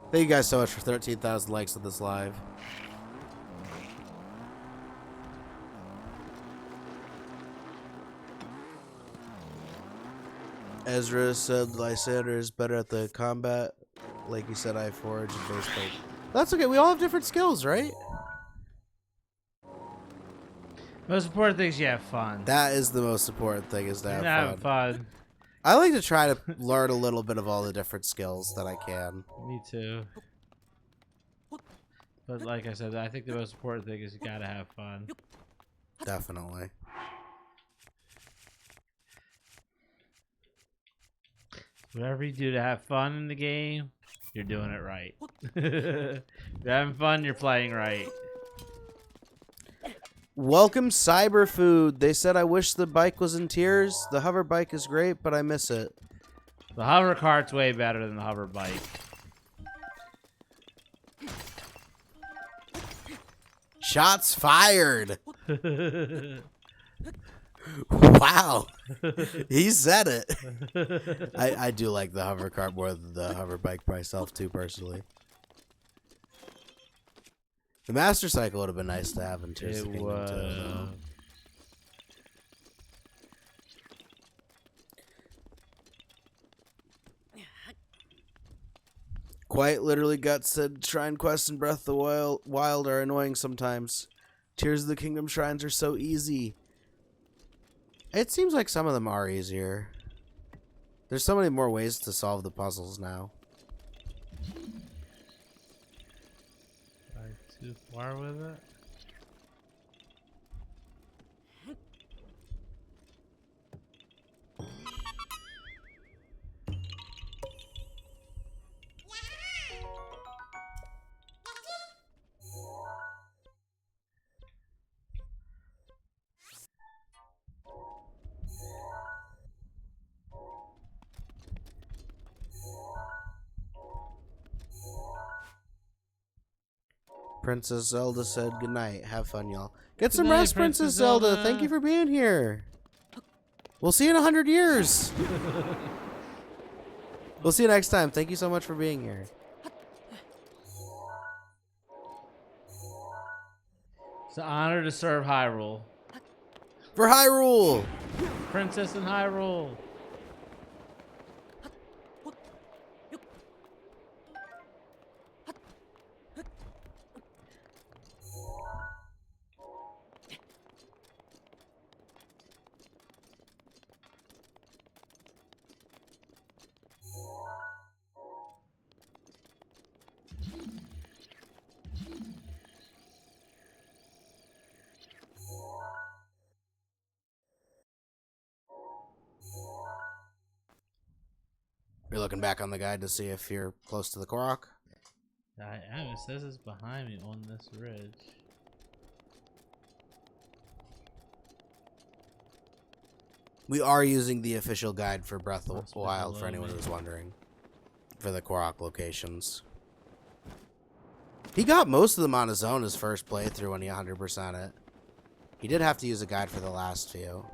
Thank you guys so much for 13,000 likes on this live. Ezra said Lysander is better at the combat. Like you said, I forage and base plate. That's okay. We all have different skills, right? Most important thing is you have fun. That is the most important thing, is to have Have fun. fun. I like to try to learn a little bit of all the different skills that I can. Me too. But like I said, I think the most important thing is you gotta have fun. Definitely. Whatever you do to have fun in the game, you're doing it right. If you're having fun, you're playing right. Welcome, Cyberfood. They said, I wish the bike was in tears. The hover bike is great, but I miss it. The hover cart's way better than the hover bike. Shots fired. Wow. He said it. I do like the hover cart more than the hover bike myself too, personally. The Master Cycle would have been nice to have in Tears of the Kingdom too, though. Quite literally Guts said Shrine Quest and Breath of the Wild are annoying sometimes. Tears of the Kingdom shrines are so easy. It seems like some of them are easier. There's so many more ways to solve the puzzles now. Too far with it? Princess Zelda said goodnight. Have fun, y'all. Get some Good night, rest, Princess Zelda. Thank you for being here. We'll see you in 100 years. We'll see you next time. Thank you so much for being here. It's an honor to serve Hyrule. For Hyrule. Princess in Hyrule. You're looking back on the guide to see if you're close to the Korok. I am. It says it's behind me on this ridge. We are using the official guide for Breath of the Wild, for anyone who's wondering. For the Korok locations. He got most of them on his own his first playthrough when he 100%'d it. He did have to use a guide for the last few.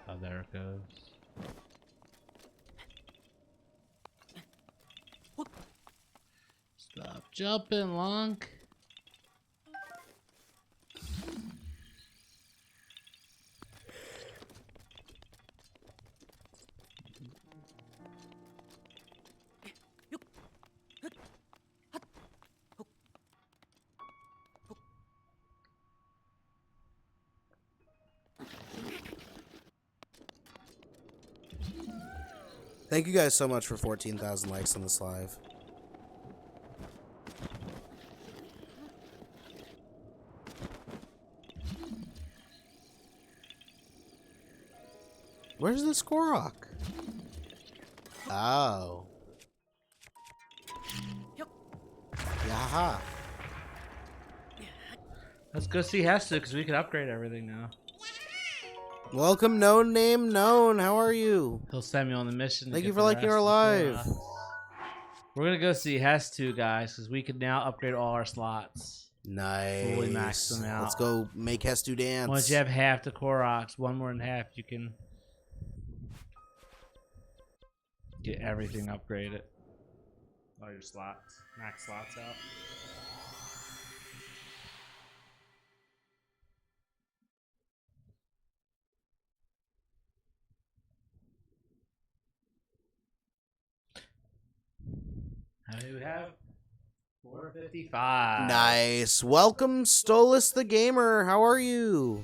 Oh, there it goes. Stop jumping, Lunk. Thank you guys so much for 14,000 likes on this live. Where's the Korok? Oh. Yaha. Let's go see Hester because we can upgrade everything now. Welcome, no name known. How are you? He'll send me on the mission. Thank you for liking our live. We're gonna go see Hess too, guys, because we can now upgrade all our slots. Nice. Fully max them out. Let's go make Hestu dance. Once you have half the Koroks, one more than half, you can get everything upgraded. All your slots, max slots out. How do we have? 455. Nice. Welcome, Stolas the Gamer. How are you?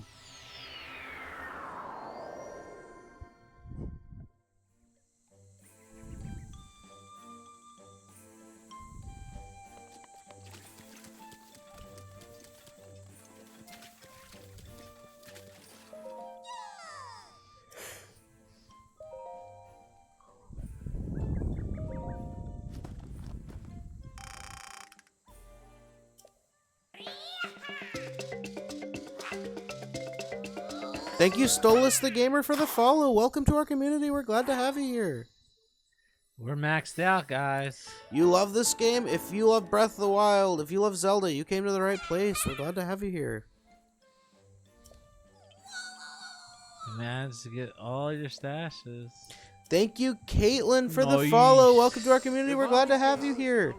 Thank you, Stolas the Gamer, for the follow. Welcome to our community. We're glad to have you here. We're maxed out, guys. You love this game? If you love Breath of the Wild, if you love Zelda, you came to the right place. We're glad to have you here. You managed to get all your stashes. Thank you, Caitlin, for the Nice. follow. Welcome to our community. We're glad to have you here.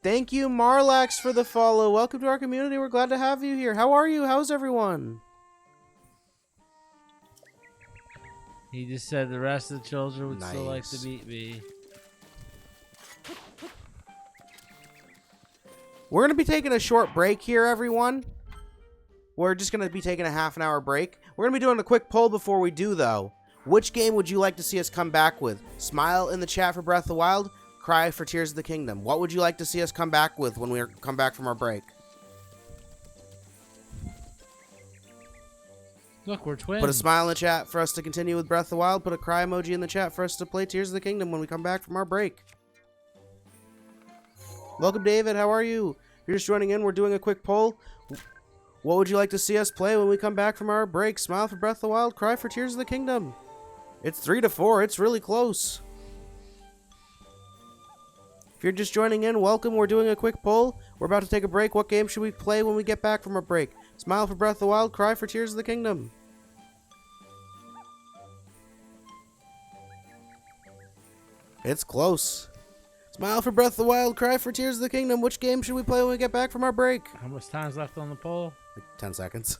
Thank you, Marlax, for the follow. Welcome to our community. We're glad to have you here. How are you? How's everyone? He just said the rest of the children would still like to Nice. beat me. We're going to be taking a short break here, everyone. We're just going to be taking a half-an-hour break. We're going to be doing a quick poll before we do, though. Which game would you like to see us come back with? Smile in the chat for Breath of the Wild, cry for Tears of the Kingdom. What would you like to see us come back with when we come back from our break? Look, we're twins. Put a smile in the chat for us to continue with Breath of the Wild. Put a cry emoji in the chat for us to play Tears of the Kingdom when we come back from our break. Welcome, David. How are you? If you're just joining in, we're doing a quick poll. What would you like to see us play when we come back from our break? Smile for Breath of the Wild, cry for Tears of the Kingdom. It's 3-4. It's really close. If you're just joining in, welcome. We're doing a quick poll. We're about to take a break. What game should we play when we get back from our break? Smile for Breath of the Wild, cry for Tears of the Kingdom. It's close. Smile for Breath of the Wild, cry for Tears of the Kingdom. Which game should we play when we get back from our break? How much time's left on the poll? Like 10 seconds.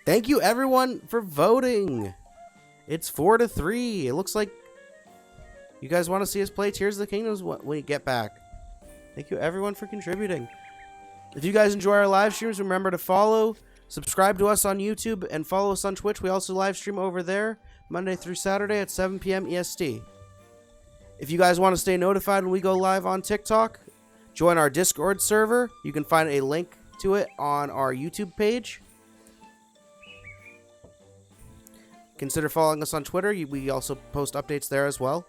Thank you, everyone, for voting. It's 4-3. It looks like you guys want to see us play Tears of the Kingdom when we get back. Thank you, everyone, for contributing. If you guys enjoy our live streams, remember to follow, subscribe to us on YouTube, and follow us on Twitch. We also live stream over there Monday through Saturday at 7 p.m. EST. If you guys want to stay notified when we go live on TikTok, join our Discord server. You can find a link to it on our YouTube page. Consider following us on Twitter. We also post updates there as well.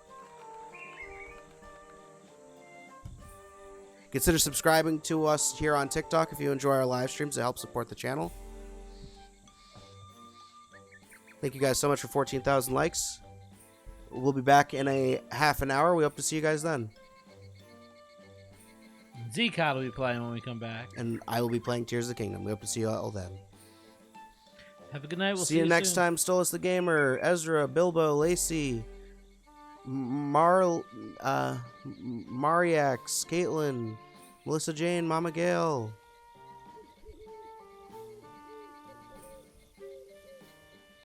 Consider subscribing to us here on TikTok if you enjoy our live streams to help support the channel. Thank you guys so much for 14,000 likes. We'll be back in a half an hour. We hope to see you guys then. ZKOT will be playing when we come back. And I will be playing Tears of the Kingdom. We hope to see you all then. Have a good night. We'll see you next soon. time. Stolas the Gamer, Ezra, Bilbo, Lacey, Mariax, Caitlin, Melissa Jane, Mama Gail.